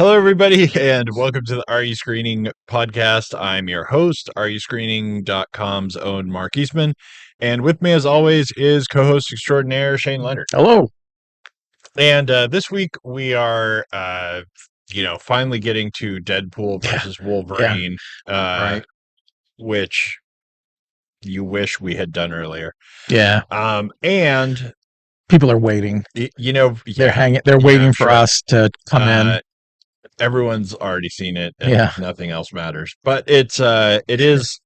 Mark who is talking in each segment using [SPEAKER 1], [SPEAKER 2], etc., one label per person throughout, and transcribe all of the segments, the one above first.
[SPEAKER 1] Hello, everybody, and welcome to the Are You Screening podcast. I'm your host, areyouscreening.com's own Mark Eastman. And with me, as always, is co host extraordinaire Shane Leonard.
[SPEAKER 2] Hello.
[SPEAKER 1] And this week, we are, finally getting to Deadpool versus Wolverine,
[SPEAKER 2] Right.
[SPEAKER 1] which you wish we had done earlier.
[SPEAKER 2] Yeah.
[SPEAKER 1] And,
[SPEAKER 2] People are waiting. They're waiting for us to come in.
[SPEAKER 1] Everyone's already seen it, and
[SPEAKER 2] Yeah.
[SPEAKER 1] nothing else matters. But it is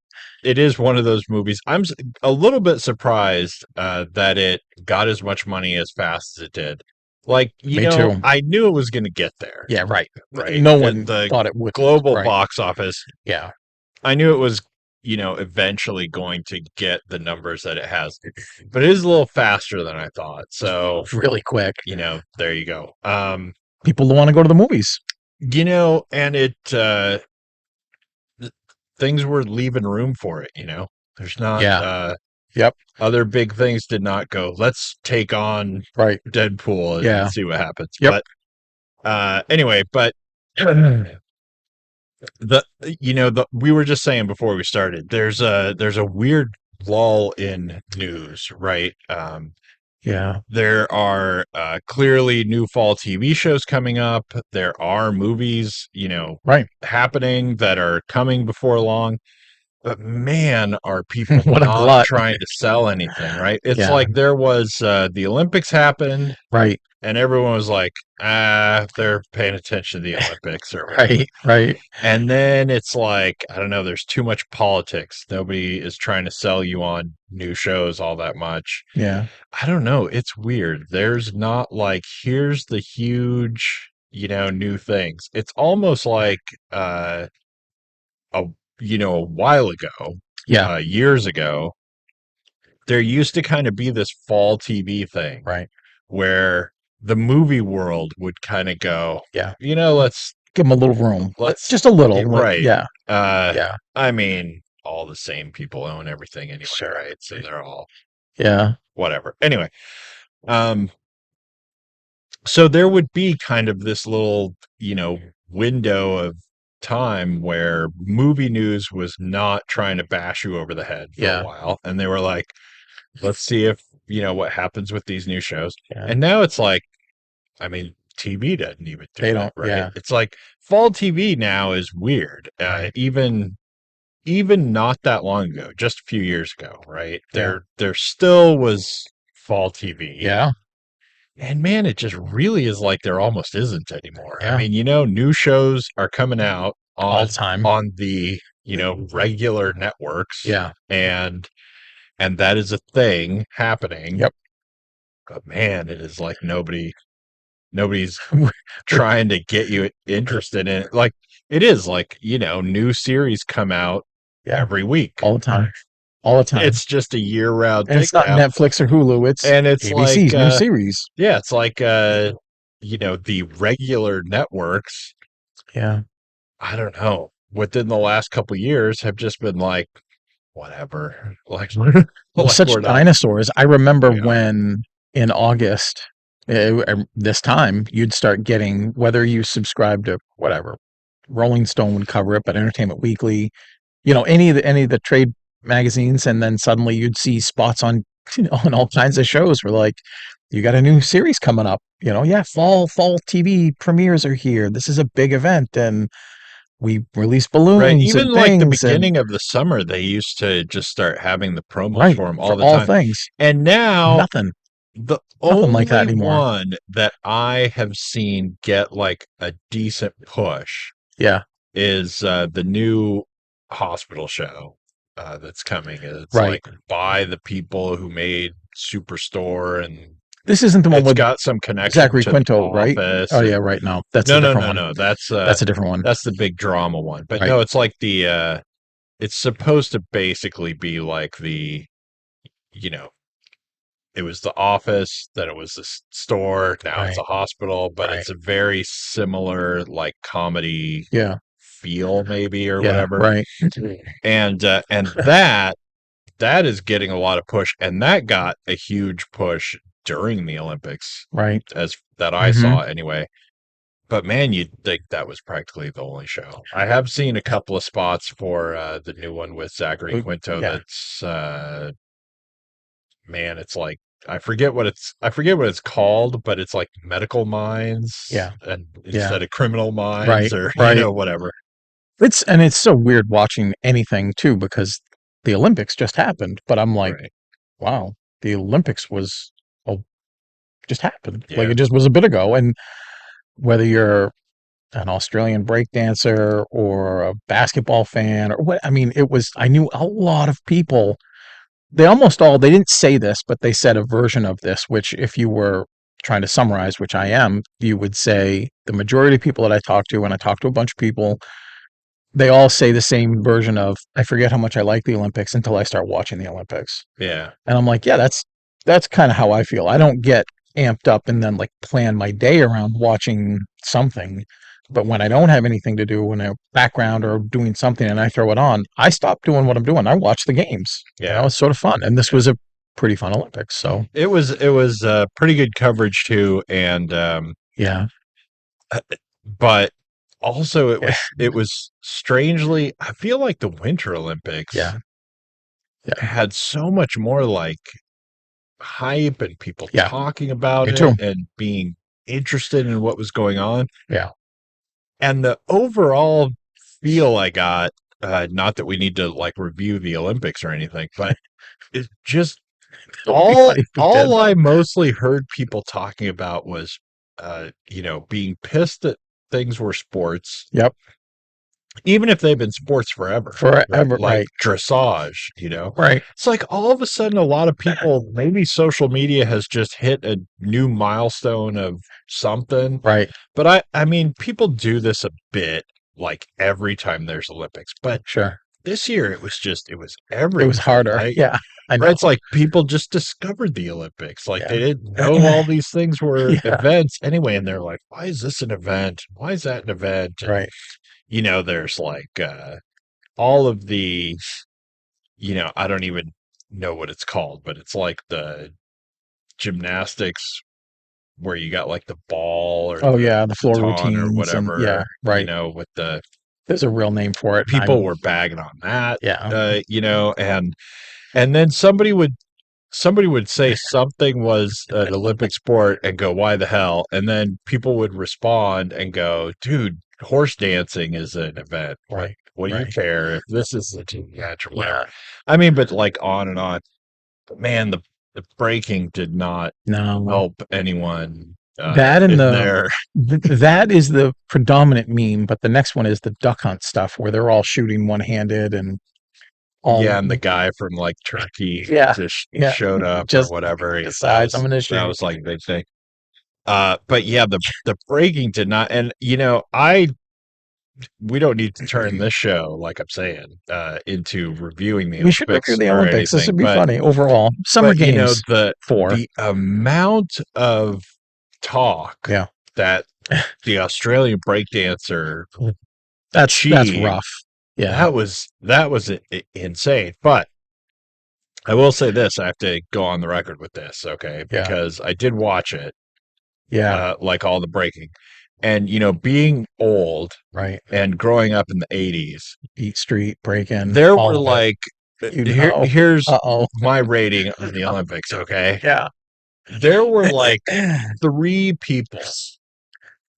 [SPEAKER 1] one of those movies. I'm a little bit surprised that it got as much money as fast as it did. Like,
[SPEAKER 2] Me too.
[SPEAKER 1] I knew it was going to get there.
[SPEAKER 2] Yeah, right.
[SPEAKER 1] Right.
[SPEAKER 2] No one
[SPEAKER 1] The
[SPEAKER 2] thought it would.
[SPEAKER 1] global
[SPEAKER 2] Right.
[SPEAKER 1] box office.
[SPEAKER 2] Yeah.
[SPEAKER 1] I knew it was, eventually going to get the numbers that it has, but it is a little faster than I thought. So
[SPEAKER 2] Really quick.
[SPEAKER 1] There you go.
[SPEAKER 2] People don't want to go to the movies.
[SPEAKER 1] And it things were leaving room for it. There's not
[SPEAKER 2] Yep.
[SPEAKER 1] other big things did not go, let's take on Deadpool and see what happens.
[SPEAKER 2] Yep.
[SPEAKER 1] But anyway, we were just saying before we started, there's a weird lull in news, right? There are clearly new fall TV shows coming up. There are movies, happening that are coming before long. But man, are people not trying to sell anything, right? It's like there was the Olympics happened,
[SPEAKER 2] right?
[SPEAKER 1] And everyone was like, they're paying attention to the Olympics or whatever.
[SPEAKER 2] Right.
[SPEAKER 1] And then it's like, I don't know, there's too much politics. Nobody is trying to sell you on new shows all that much.
[SPEAKER 2] Yeah.
[SPEAKER 1] I don't know. It's weird. There's not like, here's the huge, new things. It's almost like a while ago, years ago, there used to kind of be this fall TV thing,
[SPEAKER 2] right,
[SPEAKER 1] where the movie world would kind of go, let's
[SPEAKER 2] give them a little room.
[SPEAKER 1] Let's
[SPEAKER 2] just a little,
[SPEAKER 1] right?
[SPEAKER 2] Yeah.
[SPEAKER 1] I mean, all the same people own everything anyway, right? So they're all whatever. Anyway, so there would be kind of this little, window of time where movie news was not trying to bash you over the head for a while, and they were like, let's see if what happens with these new shows. And now it's like, I mean, TV doesn't even do that, right? It's like fall TV now is weird. Even not that long ago, just a few years ago, right? There still was fall TV. And man, it just really is like there almost isn't anymore. I mean, new shows are coming out
[SPEAKER 2] all the time
[SPEAKER 1] on the, regular networks. And that is a thing happening. But man, it is like nobody's trying to get you interested in it. Like it is like, new series come out every week.
[SPEAKER 2] All the time.
[SPEAKER 1] It's just a year-round
[SPEAKER 2] thing. And it's not now. Netflix or Hulu. It's ABC's new series.
[SPEAKER 1] Yeah, it's like the regular networks. I don't know. Within the last couple of years have just been like, whatever. Like
[SPEAKER 2] such dinosaurs. I remember when in August, this time, you'd start getting, whether you subscribe to whatever, Rolling Stone would cover it, but Entertainment Weekly, any of the trade magazines, and then suddenly you'd see spots on on all kinds of shows where like, you got a new series coming up, fall TV premieres are here. This is a big event, and we release balloons.
[SPEAKER 1] Right. Even like the beginning of the summer, they used to just start having the promos for them all the time.
[SPEAKER 2] Things.
[SPEAKER 1] And now
[SPEAKER 2] nothing
[SPEAKER 1] only
[SPEAKER 2] like that anymore.
[SPEAKER 1] One that I have seen get like a decent push is the new hospital show that's coming. It's like by the people who made Superstore, and
[SPEAKER 2] this isn't the one with
[SPEAKER 1] got some connection
[SPEAKER 2] Zachary
[SPEAKER 1] to
[SPEAKER 2] Quinto, right?
[SPEAKER 1] Oh
[SPEAKER 2] yeah, right. No, that's
[SPEAKER 1] no,
[SPEAKER 2] that's a different one.
[SPEAKER 1] That's the big drama one. But no, it's like the it's supposed to basically be like the, it was the office, then it was the store, now it's a hospital, but it's a very similar like comedy feel maybe or whatever.
[SPEAKER 2] Right.
[SPEAKER 1] And that is getting a lot of push, and that got a huge push during the Olympics.
[SPEAKER 2] Right.
[SPEAKER 1] As that I saw anyway. but man, you'd think that was practically the only show. I have seen a couple of spots for the new one with Zachary Quinto.
[SPEAKER 2] Yeah.
[SPEAKER 1] That's man, it's like I forget what it's called, but it's like medical minds
[SPEAKER 2] Yeah.
[SPEAKER 1] and
[SPEAKER 2] Yeah.
[SPEAKER 1] instead of criminal minds
[SPEAKER 2] Right.
[SPEAKER 1] or
[SPEAKER 2] Right.
[SPEAKER 1] whatever.
[SPEAKER 2] It's so weird watching anything too because the Olympics just happened, but I'm like,
[SPEAKER 1] Right.
[SPEAKER 2] wow, the Olympics was oh just happened. Like
[SPEAKER 1] Yeah.
[SPEAKER 2] it just was a bit ago. And whether you're an Australian breakdancer or a basketball fan or what, I mean, I knew a lot of people. They didn't say this, but they said a version of this, which if you were trying to summarize, which I am, you would say the majority of people that I talk to, when I talk to a bunch of people, they all say the same version of, I forget how much I like the Olympics until I start watching the Olympics.
[SPEAKER 1] Yeah.
[SPEAKER 2] And I'm like, yeah, that's kind of how I feel. I don't get amped up and then like plan my day around watching something. But when I don't have anything to do in a background or doing something and I throw it on, I stop doing what I'm doing. I watch the games.
[SPEAKER 1] Yeah.
[SPEAKER 2] It's sort of fun. And this was a pretty fun Olympics. So
[SPEAKER 1] it was pretty good coverage too, and
[SPEAKER 2] yeah,
[SPEAKER 1] but also
[SPEAKER 2] yeah,
[SPEAKER 1] it was strangely, I feel like the Winter Olympics
[SPEAKER 2] yeah, yeah,
[SPEAKER 1] had so much more like hype and people
[SPEAKER 2] yeah.
[SPEAKER 1] talking about
[SPEAKER 2] Me too.
[SPEAKER 1] it and being interested in what was going on.
[SPEAKER 2] Yeah.
[SPEAKER 1] And the overall feel I got, not that we need to like review the Olympics or anything, but it just
[SPEAKER 2] It'll be funny if we did.
[SPEAKER 1] all I mostly heard people talking about was being pissed that things were sports,
[SPEAKER 2] Yep.
[SPEAKER 1] even if they've been sports forever, right?
[SPEAKER 2] Forever.
[SPEAKER 1] Like
[SPEAKER 2] Right.
[SPEAKER 1] dressage.
[SPEAKER 2] Right.
[SPEAKER 1] It's like all of a sudden a lot of people, maybe social media has just hit a new milestone of something.
[SPEAKER 2] Right.
[SPEAKER 1] But I mean, people do this a bit like every time there's Olympics, but
[SPEAKER 2] Sure.
[SPEAKER 1] this year it was
[SPEAKER 2] It was
[SPEAKER 1] everywhere.
[SPEAKER 2] harder. Yeah. I
[SPEAKER 1] Right?
[SPEAKER 2] know.
[SPEAKER 1] It's like people just discovered the Olympics. Like
[SPEAKER 2] Yeah.
[SPEAKER 1] they didn't know all these things were
[SPEAKER 2] Yeah.
[SPEAKER 1] events anyway, and they're like, "Why is this an event? Why is that an event?" And
[SPEAKER 2] Right.
[SPEAKER 1] there's like all of the, I don't even know what it's called, but it's like the gymnastics where you got like the ball or
[SPEAKER 2] Oh
[SPEAKER 1] the
[SPEAKER 2] yeah, the floor
[SPEAKER 1] baton or
[SPEAKER 2] routines and
[SPEAKER 1] whatever,
[SPEAKER 2] yeah, right.
[SPEAKER 1] with the
[SPEAKER 2] There's a real name for it.
[SPEAKER 1] people were bagging on that,
[SPEAKER 2] Yeah.
[SPEAKER 1] and then somebody would say something was an Olympic sport and go, "Why the hell?" And then people would respond and go, "Dude, horse dancing is an event.
[SPEAKER 2] Right.
[SPEAKER 1] What do you
[SPEAKER 2] Right.
[SPEAKER 1] care if this is a team match or whatever?"
[SPEAKER 2] Yeah.
[SPEAKER 1] I mean, but like on and on. But man, the breaking did not
[SPEAKER 2] No.
[SPEAKER 1] help anyone
[SPEAKER 2] That and
[SPEAKER 1] in there.
[SPEAKER 2] that is the predominant meme, but the next one is the duck hunt stuff where they're all shooting one-handed and all
[SPEAKER 1] Yeah, and the guy from like Turkey
[SPEAKER 2] yeah.
[SPEAKER 1] just
[SPEAKER 2] Yeah.
[SPEAKER 1] showed up or
[SPEAKER 2] Just
[SPEAKER 1] whatever.
[SPEAKER 2] decides I'm gonna
[SPEAKER 1] That
[SPEAKER 2] shoot.
[SPEAKER 1] was like a big thing. But yeah, the breaking did not, and I we don't need to turn this show, like I'm saying, into reviewing the
[SPEAKER 2] We should review
[SPEAKER 1] Olympics
[SPEAKER 2] the
[SPEAKER 1] or
[SPEAKER 2] Olympics. This
[SPEAKER 1] anything,
[SPEAKER 2] would be funny overall. Summer games
[SPEAKER 1] the
[SPEAKER 2] 4.
[SPEAKER 1] the amount of talk
[SPEAKER 2] Yeah.
[SPEAKER 1] that the Australian breakdancer
[SPEAKER 2] That's
[SPEAKER 1] achieved,
[SPEAKER 2] rough. Yeah.
[SPEAKER 1] that was insane. But I will say this: I have to go on the record with this, okay?
[SPEAKER 2] Yeah.
[SPEAKER 1] Because I did watch it,
[SPEAKER 2] Yeah.
[SPEAKER 1] like all the breaking, and being old
[SPEAKER 2] Right.
[SPEAKER 1] and growing up in the '80s,
[SPEAKER 2] Beat Street, break-in,
[SPEAKER 1] there
[SPEAKER 2] all
[SPEAKER 1] were
[SPEAKER 2] of it.
[SPEAKER 1] like here's
[SPEAKER 2] Uh-oh.
[SPEAKER 1] my rating on the Olympics, okay?
[SPEAKER 2] Yeah.
[SPEAKER 1] There were like 3 people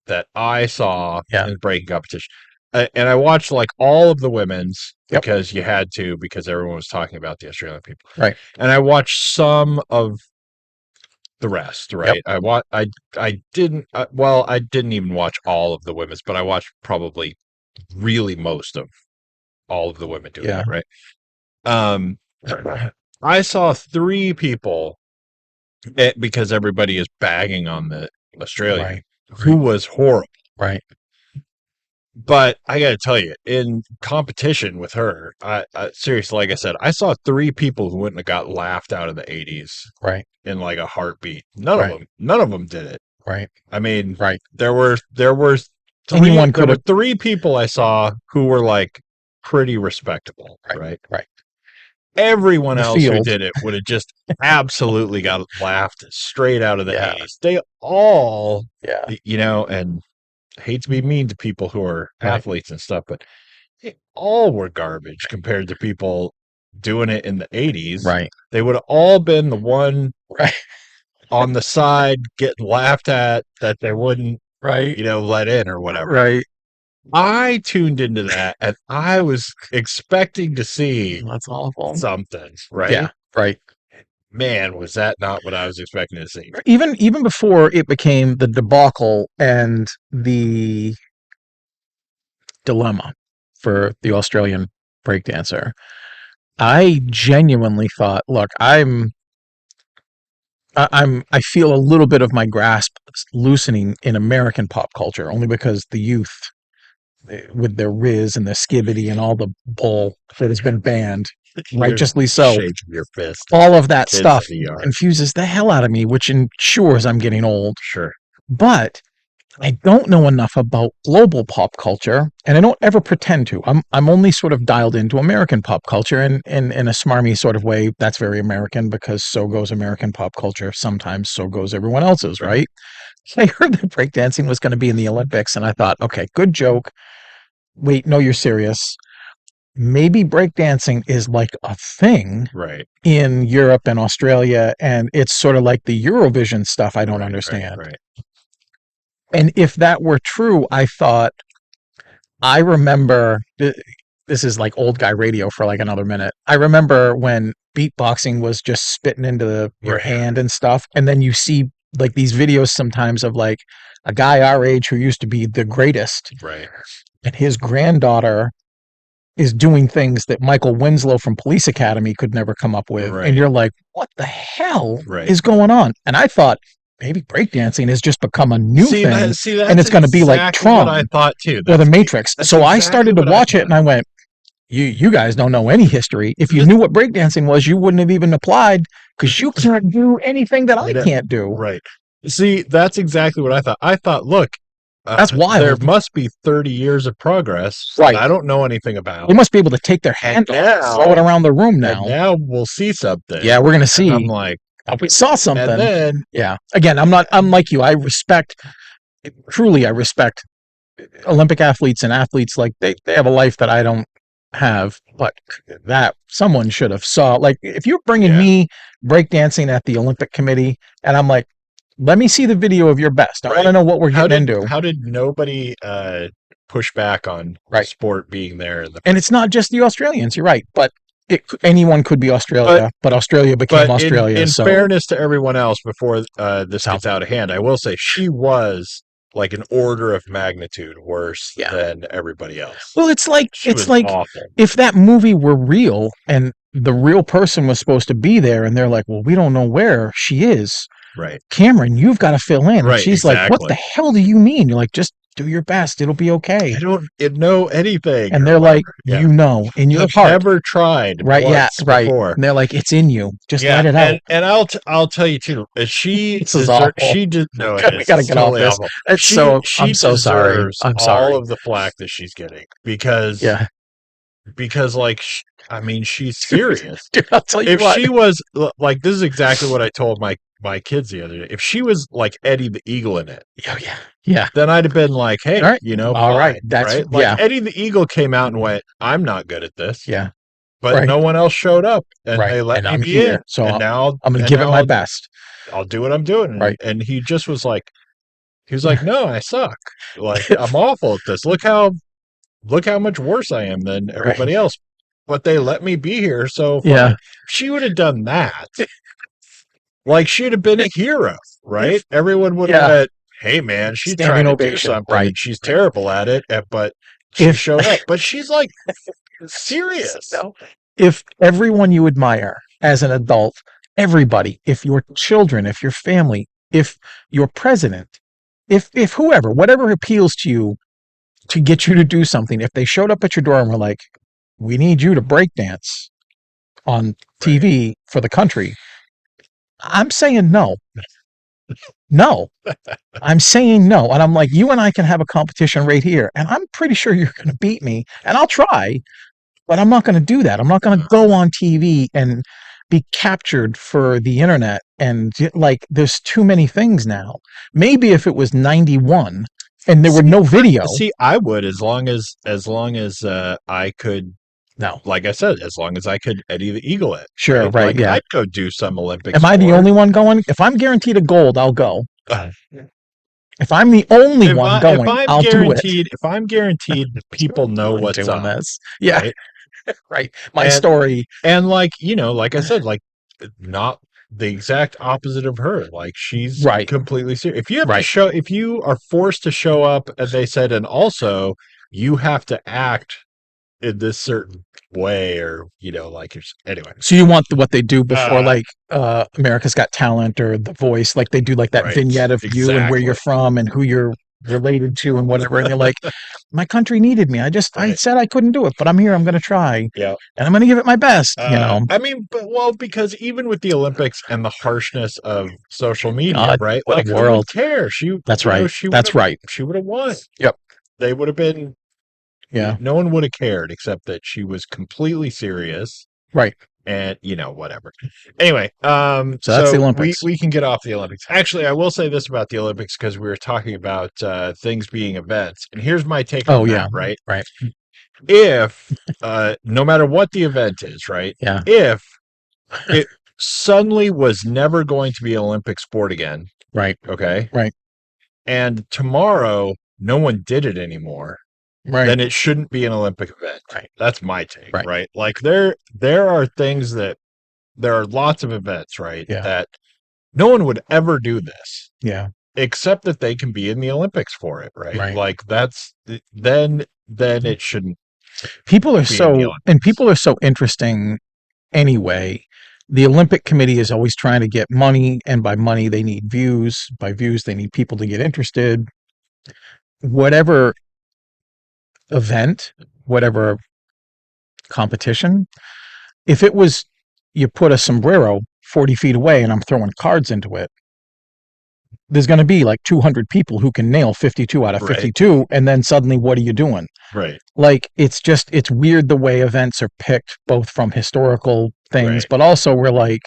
[SPEAKER 1] that I saw
[SPEAKER 2] Yeah.
[SPEAKER 1] in the breaking competition. And I watched like all of the women's
[SPEAKER 2] Yep.
[SPEAKER 1] because you had to, because everyone was talking about the Australian people.
[SPEAKER 2] Right.
[SPEAKER 1] And I watched some of the rest, right?
[SPEAKER 2] Yep.
[SPEAKER 1] I didn't well, I didn't even watch all of the women's, but I watched probably really most of all of the women doing
[SPEAKER 2] Yeah.
[SPEAKER 1] it, right? Um I saw 3 people, because everybody is bagging on the Australian,
[SPEAKER 2] Right.
[SPEAKER 1] who was horrible.
[SPEAKER 2] Right.
[SPEAKER 1] But I got to tell you, in competition with her, I seriously, like I said, I saw 3 people who wouldn't have got laughed out of the '80s
[SPEAKER 2] Right.
[SPEAKER 1] in like a heartbeat. None
[SPEAKER 2] Right.
[SPEAKER 1] of them did it.
[SPEAKER 2] Right.
[SPEAKER 1] I mean,
[SPEAKER 2] Right.
[SPEAKER 1] there were
[SPEAKER 2] Anyone
[SPEAKER 1] there
[SPEAKER 2] could
[SPEAKER 1] were
[SPEAKER 2] have
[SPEAKER 1] 3 people I saw who were like pretty respectable,
[SPEAKER 2] right.
[SPEAKER 1] right?
[SPEAKER 2] Right.
[SPEAKER 1] Everyone
[SPEAKER 2] The
[SPEAKER 1] else who
[SPEAKER 2] field.
[SPEAKER 1] did it would have just absolutely got laughed straight out of the
[SPEAKER 2] Yeah.
[SPEAKER 1] '80s. They all,
[SPEAKER 2] Yeah.
[SPEAKER 1] and hate to be mean to people who are athletes and stuff, but they all were garbage compared to people doing it in the 80s.
[SPEAKER 2] Right.
[SPEAKER 1] They would have all been the one
[SPEAKER 2] Right.
[SPEAKER 1] on the side getting laughed at that they wouldn't,
[SPEAKER 2] right.
[SPEAKER 1] Let in or whatever.
[SPEAKER 2] Right.
[SPEAKER 1] I tuned into that and I was expecting to see
[SPEAKER 2] That's awful.
[SPEAKER 1] something, right?
[SPEAKER 2] Yeah. Right.
[SPEAKER 1] Man, was that not what I was expecting to see?
[SPEAKER 2] Even before it became the debacle and the dilemma for the Australian breakdancer, I genuinely thought, look, I feel a little bit of my grasp loosening in American pop culture, only because the youth, with their Riz and their Skibbity and all the bull that has been banned, righteously so,
[SPEAKER 1] shaking your fist.
[SPEAKER 2] All of that stuff confuses the hell out of me, which ensures I'm getting old.
[SPEAKER 1] Sure.
[SPEAKER 2] But I don't know enough about global pop culture, and I don't ever pretend to. I'm only sort of dialed into American pop culture, and in a smarmy sort of way, that's very American, because so goes American pop culture. Sometimes so goes everyone else's, right? I heard that breakdancing was going to be in the Olympics, and I thought, okay, good joke. Wait, no, you're serious. Maybe breakdancing is like a thing in Europe and Australia, and it's sort of like the Eurovision stuff I don't understand.
[SPEAKER 1] Right.
[SPEAKER 2] And if that were true, I thought, I remember, this is like old guy radio for like another minute. I remember when beatboxing was just spitting into your hand and stuff, and then you see like these videos sometimes of like a guy our age who used to be the greatest, and his granddaughter is doing things that Michael Winslow from Police Academy could never come up with. And you're like, what the hell is going on? And I thought maybe breakdancing has just become a new thing, and it's going to be like Tron,
[SPEAKER 1] I thought too,
[SPEAKER 2] or the Matrix. So I started to watch it, and I went, you guys don't know any history. If you knew what breakdancing was, you wouldn't have even applied, because you can't do anything that I can't do.
[SPEAKER 1] Right. See, that's exactly what I thought. I thought, look,
[SPEAKER 2] that's wild.
[SPEAKER 1] There must be 30 years of progress.
[SPEAKER 2] Right.
[SPEAKER 1] I don't know anything about.
[SPEAKER 2] They must be able to take their hand off, throw it around the room now.
[SPEAKER 1] And now we'll see something.
[SPEAKER 2] Yeah, we're going to see.
[SPEAKER 1] And I'm like,
[SPEAKER 2] we saw something.
[SPEAKER 1] And then,
[SPEAKER 2] yeah. Again, I'm like you. I truly respect Olympic athletes and athletes. Like they have a life that I don't have, but that someone should have saw. Like if you're bringing me breakdancing at the Olympic Committee, and I'm like, let me see the video of your best. I want to know what we're getting into.
[SPEAKER 1] How did nobody push back on sport being there?
[SPEAKER 2] And it's not just the Australians. You're right, but anyone could be Australia, but Australia became Australia.
[SPEAKER 1] In fairness to everyone else, before this gets out of hand, I will say she was like an order of magnitude worse than everybody else.
[SPEAKER 2] Well, it's like awful. If that movie were real and the real person was supposed to be there, and they're like, well, we don't know where she is.
[SPEAKER 1] Right.
[SPEAKER 2] Cameron, you've got to fill in.
[SPEAKER 1] Right,
[SPEAKER 2] and she's like, what the hell do you mean? You're like, just do your best. It'll be okay.
[SPEAKER 1] I don't know anything.
[SPEAKER 2] And they're like, in your heart.
[SPEAKER 1] Never tried.
[SPEAKER 2] Before. And they're like, it's in you. Just let it out.
[SPEAKER 1] And I'll tell you too. She
[SPEAKER 2] this is awful.
[SPEAKER 1] She did no.
[SPEAKER 2] We got to get off this. I'm so sorry. I'm sorry.
[SPEAKER 1] All of the flack that she's getting because like I mean, she's serious.
[SPEAKER 2] Dude, I'll tell you
[SPEAKER 1] what. She was like, this is exactly what I told my kids the other day. If she was like Eddie the Eagle in it, then I'd have been like, hey,
[SPEAKER 2] all right, that's
[SPEAKER 1] right. Like Eddie the Eagle came out and went, I'm not good at this.
[SPEAKER 2] Yeah,
[SPEAKER 1] but no one else showed up, and they let me be here.
[SPEAKER 2] So now I'm gonna give it my best.
[SPEAKER 1] I'll do what I'm doing. And he just was like, no, I suck. Like I'm awful at this. Look how much worse I am than everybody else. But they let me be here. So if she would have done that, like she'd have been a hero, right? Everyone would have said, hey man, she's trying to do something. Right. She's terrible at it, but she showed up. But she's like serious.
[SPEAKER 2] If everyone you admire as an adult, everybody, if your children, if your family, if your president, if whoever, whatever appeals to you to get you to do something, if they showed up at your door and were like, we need you to breakdance on TV for the country, I'm saying no. No. I'm saying no. And I'm like, you and I can have a competition right here, and I'm pretty sure you're going to beat me, and I'll try, but I'm not going to do that. I'm not going to go on TV and be captured for the internet. And like, there's too many things now. Maybe if it was 91 and there were no video.
[SPEAKER 1] I would as long as I could.
[SPEAKER 2] No,
[SPEAKER 1] like I said, as long as I could Eddie the Eagle it.
[SPEAKER 2] Sure, right,
[SPEAKER 1] like,
[SPEAKER 2] yeah.
[SPEAKER 1] I'd go do some Olympics.
[SPEAKER 2] Am I the only one going? If I'm guaranteed a gold, I'll go. If I'm the only one going, I'll do it.
[SPEAKER 1] If I'm guaranteed people know what's
[SPEAKER 2] doing
[SPEAKER 1] up.
[SPEAKER 2] This. Yeah.
[SPEAKER 1] Right?
[SPEAKER 2] Right. My story.
[SPEAKER 1] And like, like I said, like not the exact opposite of her. Like she's completely serious. If you have to show, if you are forced to show up, as they said, and also you have to act in this certain way, or like anyway.
[SPEAKER 2] So you want what they do before, like America's Got Talent or The Voice, like they do like that vignette of you and where you're from and who you're related to and whatever, and you're like, my country needed me. I said I couldn't do it, but I'm here. I'm going to try.
[SPEAKER 1] Yeah,
[SPEAKER 2] and I'm going to give it my best.
[SPEAKER 1] I mean, because even with the Olympics and the harshness of social media, right?
[SPEAKER 2] What
[SPEAKER 1] like,
[SPEAKER 2] a world.
[SPEAKER 1] Who would care?
[SPEAKER 2] That's right. That's right.
[SPEAKER 1] She would have won.
[SPEAKER 2] Yep.
[SPEAKER 1] They would have been.
[SPEAKER 2] Yeah.
[SPEAKER 1] No one would have cared except that she was completely serious.
[SPEAKER 2] Right.
[SPEAKER 1] And whatever. Anyway,
[SPEAKER 2] so that's the Olympics.
[SPEAKER 1] We can get off the Olympics. Actually, I will say this about the Olympics, because we were talking about things being events, and here's my take on that. Right. If no matter what the event is, right?
[SPEAKER 2] Yeah.
[SPEAKER 1] If it suddenly was never going to be an Olympic sport again,
[SPEAKER 2] right?
[SPEAKER 1] Okay.
[SPEAKER 2] Right.
[SPEAKER 1] And tomorrow no one did it anymore.
[SPEAKER 2] Right.
[SPEAKER 1] Then it shouldn't be an Olympic event.
[SPEAKER 2] Right.
[SPEAKER 1] That's my take. Right. Like there are things that there are lots of events, right?
[SPEAKER 2] Yeah.
[SPEAKER 1] That no one would ever do this.
[SPEAKER 2] Yeah.
[SPEAKER 1] Except that they can be in the Olympics for it, right? Like that's then it shouldn't.
[SPEAKER 2] People are so interesting anyway. The Olympic Committee is always trying to get money, and by money they need views. By views they need people to get interested. Whatever event, whatever competition, if it was you put a sombrero 40 feet away and I'm throwing cards into it, there's going to be like 200 people who can nail 52 out of 52, and then suddenly what are you doing?
[SPEAKER 1] Right.
[SPEAKER 2] Like it's weird the way events are picked, both from historical things, but also we're like,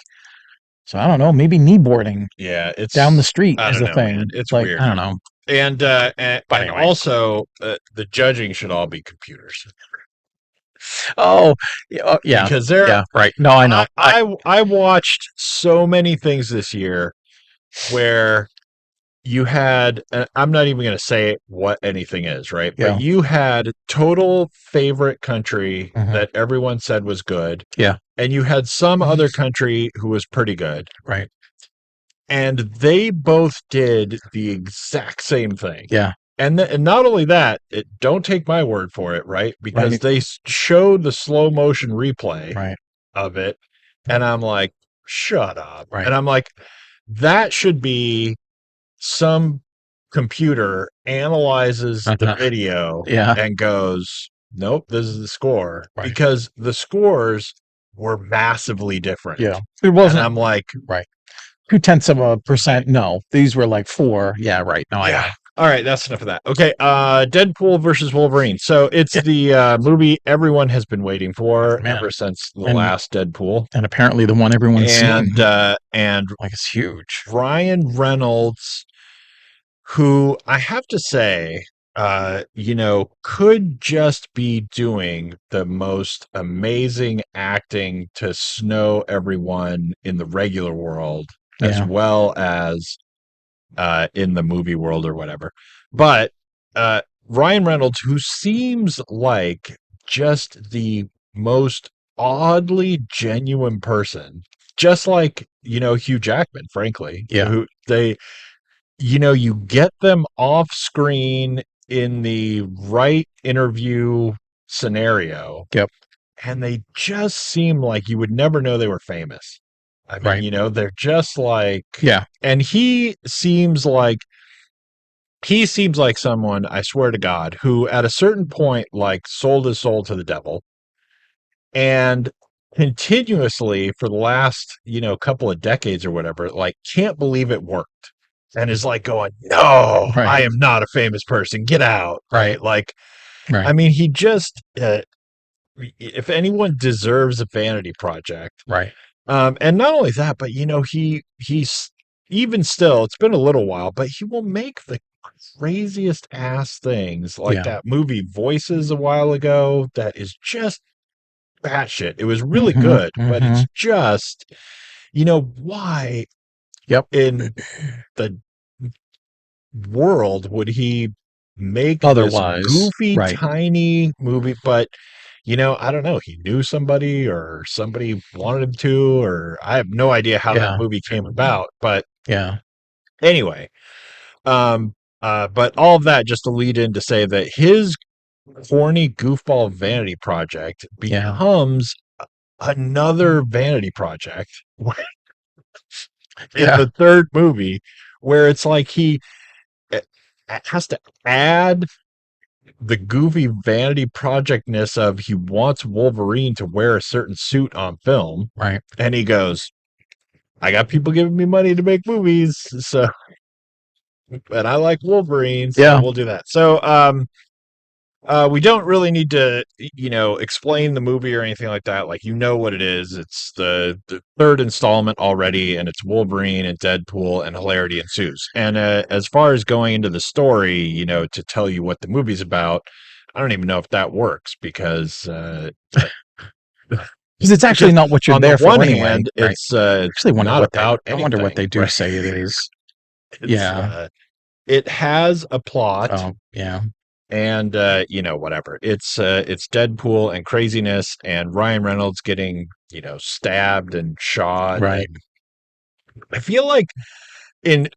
[SPEAKER 2] so I don't know, maybe kneeboarding.
[SPEAKER 1] Yeah, it's
[SPEAKER 2] down the street is a thing.
[SPEAKER 1] Man. It's
[SPEAKER 2] like,
[SPEAKER 1] weird.
[SPEAKER 2] I don't know.
[SPEAKER 1] And anyway. Also the judging should all be computers.
[SPEAKER 2] Oh, yeah.
[SPEAKER 1] Because
[SPEAKER 2] right. No, I know.
[SPEAKER 1] I watched so many things this year where you had, I'm not even going to say what anything is, right?
[SPEAKER 2] Yeah.
[SPEAKER 1] But you had total favorite country that everyone said was good.
[SPEAKER 2] Yeah.
[SPEAKER 1] And you had some other country who was pretty good.
[SPEAKER 2] Right.
[SPEAKER 1] And they both did the exact same thing.
[SPEAKER 2] Yeah.
[SPEAKER 1] And not only that, don't take my word for it, right? Because they showed the slow motion replay of it. And I'm like, shut up.
[SPEAKER 2] Right.
[SPEAKER 1] And I'm like, that should be some computer analyzes the video and goes, nope, this is the score. Because the scores were massively different.
[SPEAKER 2] Yeah. It wasn't.
[SPEAKER 1] And I'm like,
[SPEAKER 2] 0.2%. No, these were like 4. Yeah. Right. No, I know.
[SPEAKER 1] All right, that's enough of that. Okay, Deadpool versus Wolverine. So it's the movie everyone has been waiting for ever since the last Deadpool,
[SPEAKER 2] and apparently the one everyone's seen.
[SPEAKER 1] And
[SPEAKER 2] like it's huge.
[SPEAKER 1] Ryan Reynolds, who I have to say, could just be doing the most amazing acting to snow everyone in the regular world, as well as in the movie world or whatever. But Ryan Reynolds, who seems like just the most oddly genuine person, just like, Hugh Jackman, frankly. Who you get them off screen in the right interview scenario.
[SPEAKER 2] Yep.
[SPEAKER 1] And they just seem like you would never know they were famous. I mean, they're just like, and he seems like someone, I swear to God, who at a certain point, like, sold his soul to the devil, and continuously for the last, couple of decades or whatever, like, can't believe it worked, and is like going, no, I am not a famous person. Get out. Right. Like, I mean, he just, if anyone deserves a vanity project, and not only that, but he's even still, it's been a little while, but he will make the craziest ass things, like
[SPEAKER 2] Yeah.
[SPEAKER 1] that movie Voices a while ago, that is just batshit. It was really
[SPEAKER 2] Hmm.
[SPEAKER 1] good, but
[SPEAKER 2] Hmm.
[SPEAKER 1] it's just, why
[SPEAKER 2] Yep.
[SPEAKER 1] in the world would he make this
[SPEAKER 2] Otherwise,
[SPEAKER 1] goofy,
[SPEAKER 2] right.
[SPEAKER 1] tiny movie? But, I don't know. He knew somebody or somebody wanted him to, or I have no idea how that
[SPEAKER 2] Yeah.
[SPEAKER 1] movie came about. But
[SPEAKER 2] Yeah.
[SPEAKER 1] anyway, but all of that just to lead in to say that his corny goofball vanity project
[SPEAKER 2] Yeah.
[SPEAKER 1] becomes another vanity project in
[SPEAKER 2] Yeah.
[SPEAKER 1] the third movie, where it's like he eh, has to add the goofy vanity projectness of he wants Wolverine to wear a certain suit on film,
[SPEAKER 2] Right.
[SPEAKER 1] and he goes, I got people giving me money to make movies, so and I like Wolverine, so
[SPEAKER 2] Yeah.
[SPEAKER 1] we'll do that. So we don't really need to, explain the movie or anything like that. Like, what it is. It's the third installment already, and it's Wolverine and Deadpool, and hilarity ensues. And as far as going into the story, to tell you what the movie's about, I don't even know if that works because
[SPEAKER 2] Because it's actually
[SPEAKER 1] because
[SPEAKER 2] not what you're
[SPEAKER 1] on the
[SPEAKER 2] there
[SPEAKER 1] one
[SPEAKER 2] for anyway,
[SPEAKER 1] hand,
[SPEAKER 2] right?
[SPEAKER 1] it's
[SPEAKER 2] I actually wonder
[SPEAKER 1] not
[SPEAKER 2] what they.
[SPEAKER 1] about
[SPEAKER 2] I wonder what
[SPEAKER 1] anything,
[SPEAKER 2] they do
[SPEAKER 1] right?
[SPEAKER 2] say it is.
[SPEAKER 1] It's
[SPEAKER 2] Yeah.
[SPEAKER 1] it has a plot,
[SPEAKER 2] Oh, yeah.
[SPEAKER 1] and whatever, it's Deadpool and craziness and Ryan Reynolds getting stabbed and shot,
[SPEAKER 2] Right.
[SPEAKER 1] and I feel like in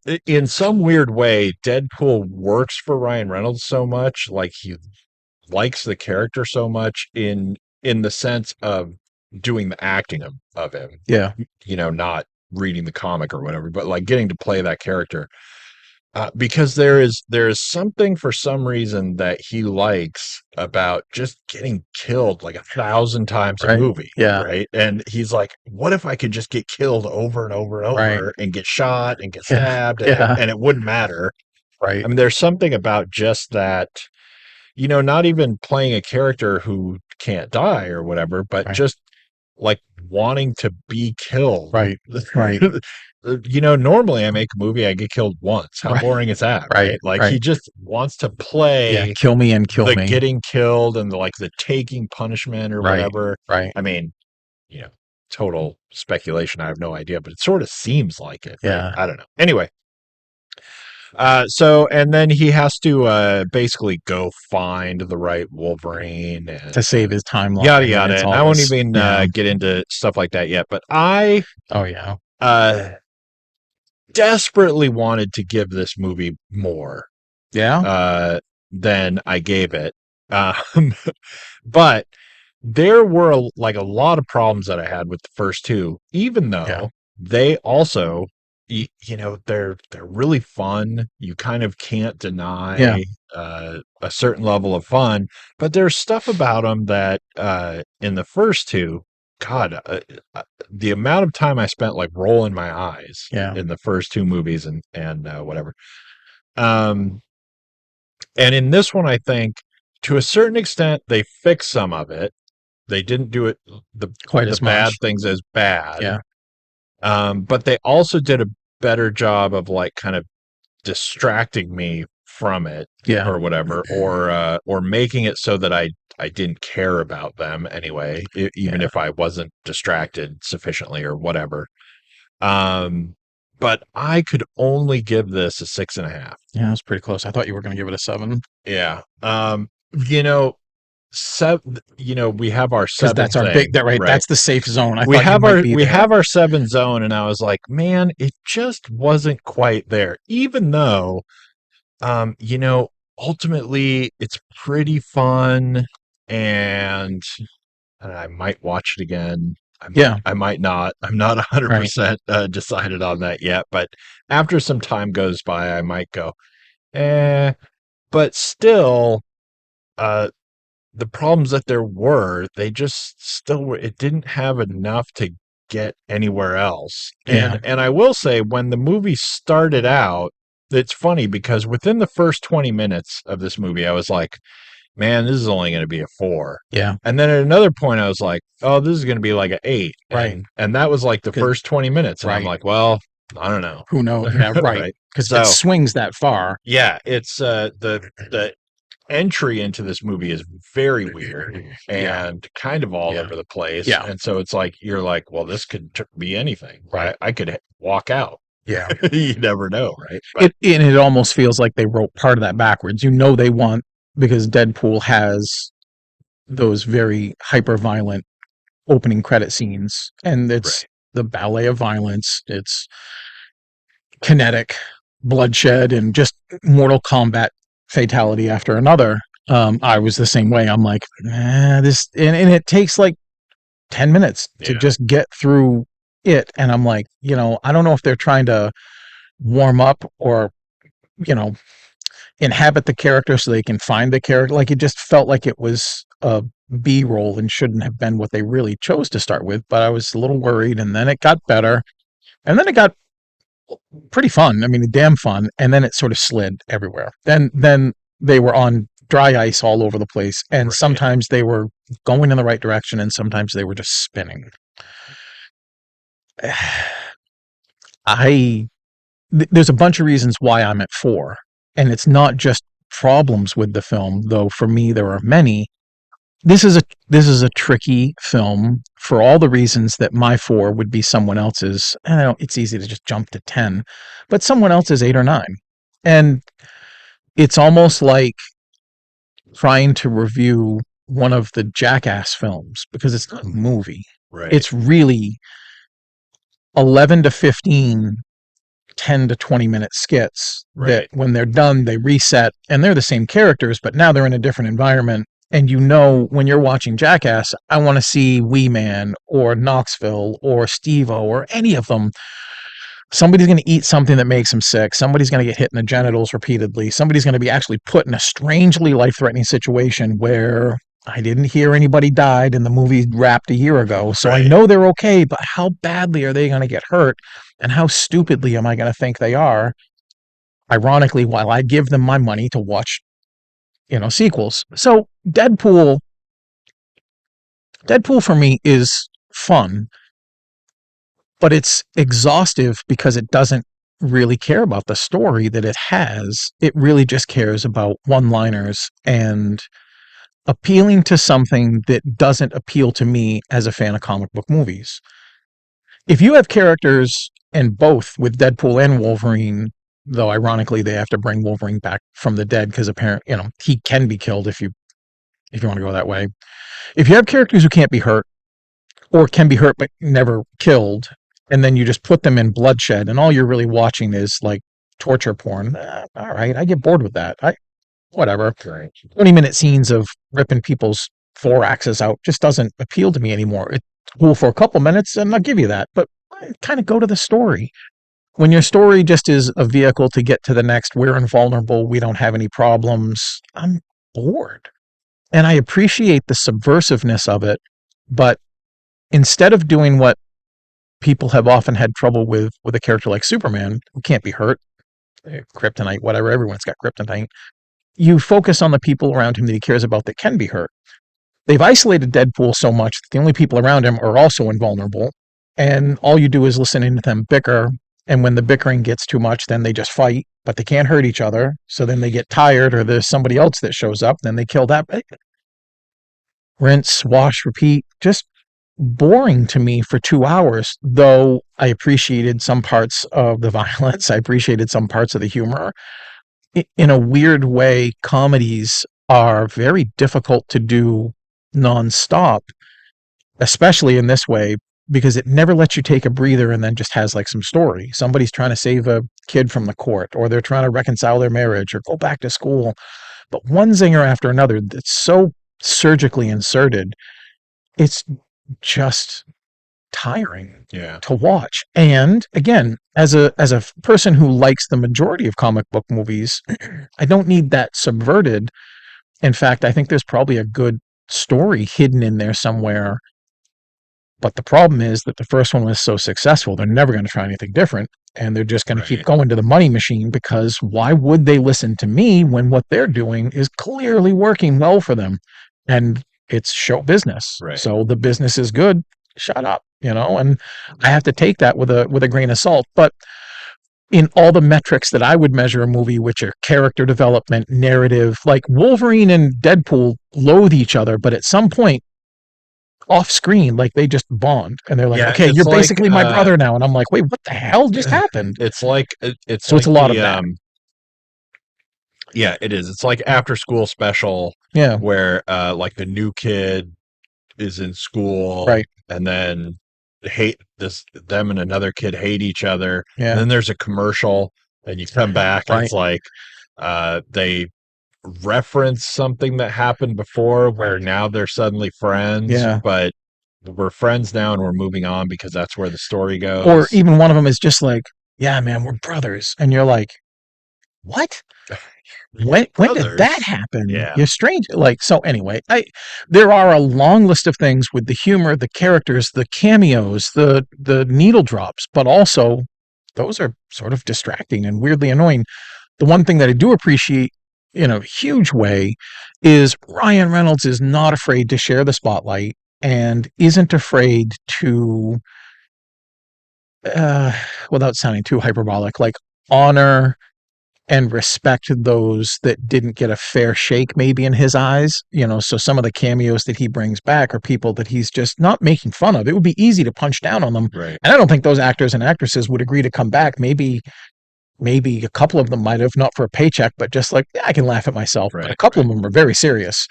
[SPEAKER 1] some weird way Deadpool works for Ryan Reynolds so much, like he likes the character so much in the sense of doing the acting of him,
[SPEAKER 2] Yeah.
[SPEAKER 1] not reading the comic or whatever, but like getting to play that character. Because there is something, for some reason, that he likes about just getting killed like 1,000 times a
[SPEAKER 2] Right.
[SPEAKER 1] movie,
[SPEAKER 2] Yeah.
[SPEAKER 1] right? And he's like, "What if I could just get killed over and over and
[SPEAKER 2] Right.
[SPEAKER 1] over, and get shot and get
[SPEAKER 2] Yeah.
[SPEAKER 1] stabbed, and
[SPEAKER 2] Yeah.
[SPEAKER 1] it wouldn't matter?"
[SPEAKER 2] Right.
[SPEAKER 1] I mean, there's something about just that, not even playing a character who can't die or whatever, but
[SPEAKER 2] Right.
[SPEAKER 1] just like wanting to be killed.
[SPEAKER 2] Right. Right.
[SPEAKER 1] Normally I make a movie, I get killed once. How
[SPEAKER 2] Right.
[SPEAKER 1] boring is that,
[SPEAKER 2] Right.
[SPEAKER 1] right? Like, he
[SPEAKER 2] Right.
[SPEAKER 1] just wants to
[SPEAKER 2] Yeah.
[SPEAKER 1] play
[SPEAKER 2] Kill me and kill
[SPEAKER 1] the
[SPEAKER 2] me.
[SPEAKER 1] getting killed and the taking punishment or
[SPEAKER 2] Right.
[SPEAKER 1] whatever.
[SPEAKER 2] Right.
[SPEAKER 1] I mean, you know, total speculation. I have no idea, but it sort of seems like it, right?
[SPEAKER 2] Yeah.
[SPEAKER 1] I don't know. Anyway, and then he has to basically go find the right Wolverine and
[SPEAKER 2] To save his
[SPEAKER 1] yada
[SPEAKER 2] timeline, and
[SPEAKER 1] yada.
[SPEAKER 2] it's
[SPEAKER 1] And
[SPEAKER 2] all
[SPEAKER 1] I won't
[SPEAKER 2] this.
[SPEAKER 1] even
[SPEAKER 2] Yeah.
[SPEAKER 1] get into stuff like that yet. But I
[SPEAKER 2] Oh yeah.
[SPEAKER 1] uh, desperately wanted to give this movie more
[SPEAKER 2] Yeah.
[SPEAKER 1] uh, than I gave it. Um, but there were like a lot of problems that I had with the first two, even
[SPEAKER 2] Yeah.
[SPEAKER 1] though they also, they're really fun. You kind of can't
[SPEAKER 2] Yeah.
[SPEAKER 1] deny a certain level of fun, but there's stuff about them that in the first two, God, the amount of time I spent like rolling my eyes
[SPEAKER 2] Yeah.
[SPEAKER 1] in the first two movies, and whatever. Um, and in this one, I think to a certain extent they fixed some of it. They didn't do it the
[SPEAKER 2] Quite
[SPEAKER 1] the
[SPEAKER 2] as
[SPEAKER 1] bad
[SPEAKER 2] much.
[SPEAKER 1] things as bad.
[SPEAKER 2] Yeah.
[SPEAKER 1] But they also did a better job of like kind of distracting me from it
[SPEAKER 2] Yeah.
[SPEAKER 1] or whatever, or making it so that I didn't care about them anyway, even
[SPEAKER 2] Yeah.
[SPEAKER 1] if I wasn't distracted sufficiently or whatever. Um, but I could only give this a 6.5.
[SPEAKER 2] Yeah. That's pretty close. I thought you were going to give it a 7
[SPEAKER 1] Yeah. You know, we have our
[SPEAKER 2] because
[SPEAKER 1] 7
[SPEAKER 2] that's our big.
[SPEAKER 1] thing,
[SPEAKER 2] That right.
[SPEAKER 1] right?
[SPEAKER 2] That's the safe zone. I
[SPEAKER 1] we
[SPEAKER 2] thought you
[SPEAKER 1] have
[SPEAKER 2] might
[SPEAKER 1] our
[SPEAKER 2] be
[SPEAKER 1] we
[SPEAKER 2] there.
[SPEAKER 1] have our 7 zone, and I was like, man, it just wasn't quite there, even though ultimately it's pretty fun, and I might watch it again.
[SPEAKER 2] Yeah.
[SPEAKER 1] I might not. I'm not
[SPEAKER 2] Right.
[SPEAKER 1] 100% decided on that yet, but after some time goes by I might go, eh. But still, uh the problems that there were, they just still were, it didn't have enough to get anywhere else.
[SPEAKER 2] Yeah.
[SPEAKER 1] And I will say, when the movie started out, it's funny because within the first 20 minutes of this movie, I was like, man, this is only going to be a 4.
[SPEAKER 2] Yeah.
[SPEAKER 1] And then at another point, I was like, oh, this is going to be like an 8.
[SPEAKER 2] Right.
[SPEAKER 1] And that was like the
[SPEAKER 2] 'Cause-
[SPEAKER 1] first 20 minutes. And I'm
[SPEAKER 2] right.
[SPEAKER 1] like, well, I don't know.
[SPEAKER 2] Who knows? Yeah, right. Because if it swings that far.
[SPEAKER 1] Yeah, it's the entry into this movie is very weird and kind of all over the place.
[SPEAKER 2] Yeah.
[SPEAKER 1] And so it's like, you're like, well, this could be anything.
[SPEAKER 2] Right.
[SPEAKER 1] I could walk out.
[SPEAKER 2] Yeah.
[SPEAKER 1] You never know, right? But,
[SPEAKER 2] it almost feels like they wrote part of that backwards. You know, they want, because Deadpool has those very hyper violent opening credit scenes, and it's the ballet of violence. It's kinetic bloodshed and just Mortal Kombat fatality after another. I was the same way. I'm like, this, and it takes like 10 minutes to just get through it. And I'm like, you know, I don't know if they're trying to warm up or, you know, inhabit the character so they can find the character. Like, it just felt like it was a B-roll and shouldn't have been what they really chose to start with. But I was a little worried, and then it got better, and then it got pretty fun. I mean, damn fun. And then it sort of slid everywhere. Then they were on dry ice all over the place, and sometimes they were going in the right direction, and sometimes they were just spinning. There's a bunch of reasons why I'm at 4, and it's not just problems with the film, though. For me, there are many. This is a tricky film for all the reasons that my 4 would be someone else's. I know it's easy to just jump to 10, but someone else's 8 or 9. And it's almost like trying to review one of the Jackass films, because it's not a movie.
[SPEAKER 1] Right.
[SPEAKER 2] It's really 11 to 15 10 to 20 minute skits that when they're done, they reset, and they're the same characters, but now they're in a different environment. And you know, when you're watching Jackass, I want to see Wee Man or Knoxville or Steve-O or any of them. Somebody's going to eat something that makes them sick. Somebody's going to get hit in the genitals repeatedly. Somebody's going to be actually put in a strangely life-threatening situation where I didn't hear anybody died and the movie wrapped a year ago. So I know they're okay, but how badly are they going to get hurt? And how stupidly am I going to think they are? Ironically, while I give them my money to watch, you know, sequels. So Deadpool for me is fun, but it's exhaustive because it doesn't really care about the story that it has. It really just cares about one-liners and appealing to something that doesn't appeal to me as a fan of comic book movies. If you have characters, and both with Deadpool and Wolverine, though ironically they have to bring Wolverine back from the dead because apparently, you know, he can be killed if you want to go that way. If you have characters who can't be hurt, or can be hurt but never killed, and then you just put them in bloodshed, and all you're really watching is like torture porn, all right, I get bored with that. Whatever. 20-minute scenes of ripping people's thoraxes out just doesn't appeal to me anymore. It's cool for a couple minutes, and I'll give you that, but kind of go to the story. When your story just is a vehicle to get to the next, we're invulnerable, we don't have any problems, I'm bored. And I appreciate the subversiveness of it, but instead of doing what people have often had trouble with a character like Superman, who can't be hurt, kryptonite, whatever, everyone's got kryptonite, you focus on the people around him that he cares about that can be hurt. They've isolated Deadpool so much that the only people around him are also invulnerable, and all you do is listen to them bicker, and when the bickering gets too much, then they just fight, but they can't hurt each other, so then they get tired, or there's somebody else that shows up, then they kill that. Rinse, wash, repeat. Just boring to me for 2 hours, though I appreciated some parts of the violence. I appreciated some parts of the humor. In a weird way, comedies are very difficult to do nonstop, especially in this way, because it never lets you take a breather and then just has like some story. Somebody's trying to save a kid from the court, or they're trying to reconcile their marriage or go back to school. But one zinger after another that's so surgically inserted, it's just tiring to watch. And again, as a person who likes the majority of comic book movies, I don't need that subverted. In fact, I think there's probably a good story hidden in there somewhere. But the problem is that the first one was so successful, they're never going to try anything different. And they're just going to keep going to the money machine, because why would they listen to me when what they're doing is clearly working well for them? And it's show business. So the business is good. Shut up, you know, and I have to take that with a grain of salt. But in all the metrics that I would measure a movie, which are character development, narrative. Like Wolverine and Deadpool loathe each other, but at some point off screen, like they just bond and they're like,
[SPEAKER 1] Yeah,
[SPEAKER 2] okay,
[SPEAKER 1] it's
[SPEAKER 2] you're
[SPEAKER 1] like
[SPEAKER 2] basically my brother now. And I'm like, wait, what the hell just happened?
[SPEAKER 1] it's
[SPEAKER 2] So it's
[SPEAKER 1] like
[SPEAKER 2] a lot of
[SPEAKER 1] the
[SPEAKER 2] that.
[SPEAKER 1] yeah, it is. It's like after school special
[SPEAKER 2] Yeah.
[SPEAKER 1] where like the new kid is in school
[SPEAKER 2] Right.
[SPEAKER 1] and then hate this them and another kid hate each other. And
[SPEAKER 2] Yeah.
[SPEAKER 1] then there's a commercial and you come back and
[SPEAKER 2] Right.
[SPEAKER 1] it's like they reference something that happened before where now they're suddenly friends,
[SPEAKER 2] Yeah.
[SPEAKER 1] but we're friends now and we're moving on because that's where the story
[SPEAKER 2] Or
[SPEAKER 1] goes.
[SPEAKER 2] even one of them is just like, yeah, man, we're brothers. And you're like, what? When did that
[SPEAKER 1] Brothers.
[SPEAKER 2] happen?
[SPEAKER 1] Yeah.
[SPEAKER 2] You're strange. Like, so anyway, there are a long list of things with the humor, the characters, the cameos, the needle drops, but also those are sort of distracting and weirdly annoying. The one thing that I do appreciate in a huge way is Ryan Reynolds is not afraid to share the spotlight and isn't afraid to, without sounding too hyperbolic, like honor and respect those that didn't get a fair shake, maybe in his eyes. So some of the cameos that he brings back are people that he's just not making fun of. It would be easy to punch down on them.
[SPEAKER 1] Right.
[SPEAKER 2] And I don't think those actors and actresses would agree to come back. Maybe a couple of them might have, not for a paycheck, but just like, yeah, I can laugh at myself. But a couple of them are very serious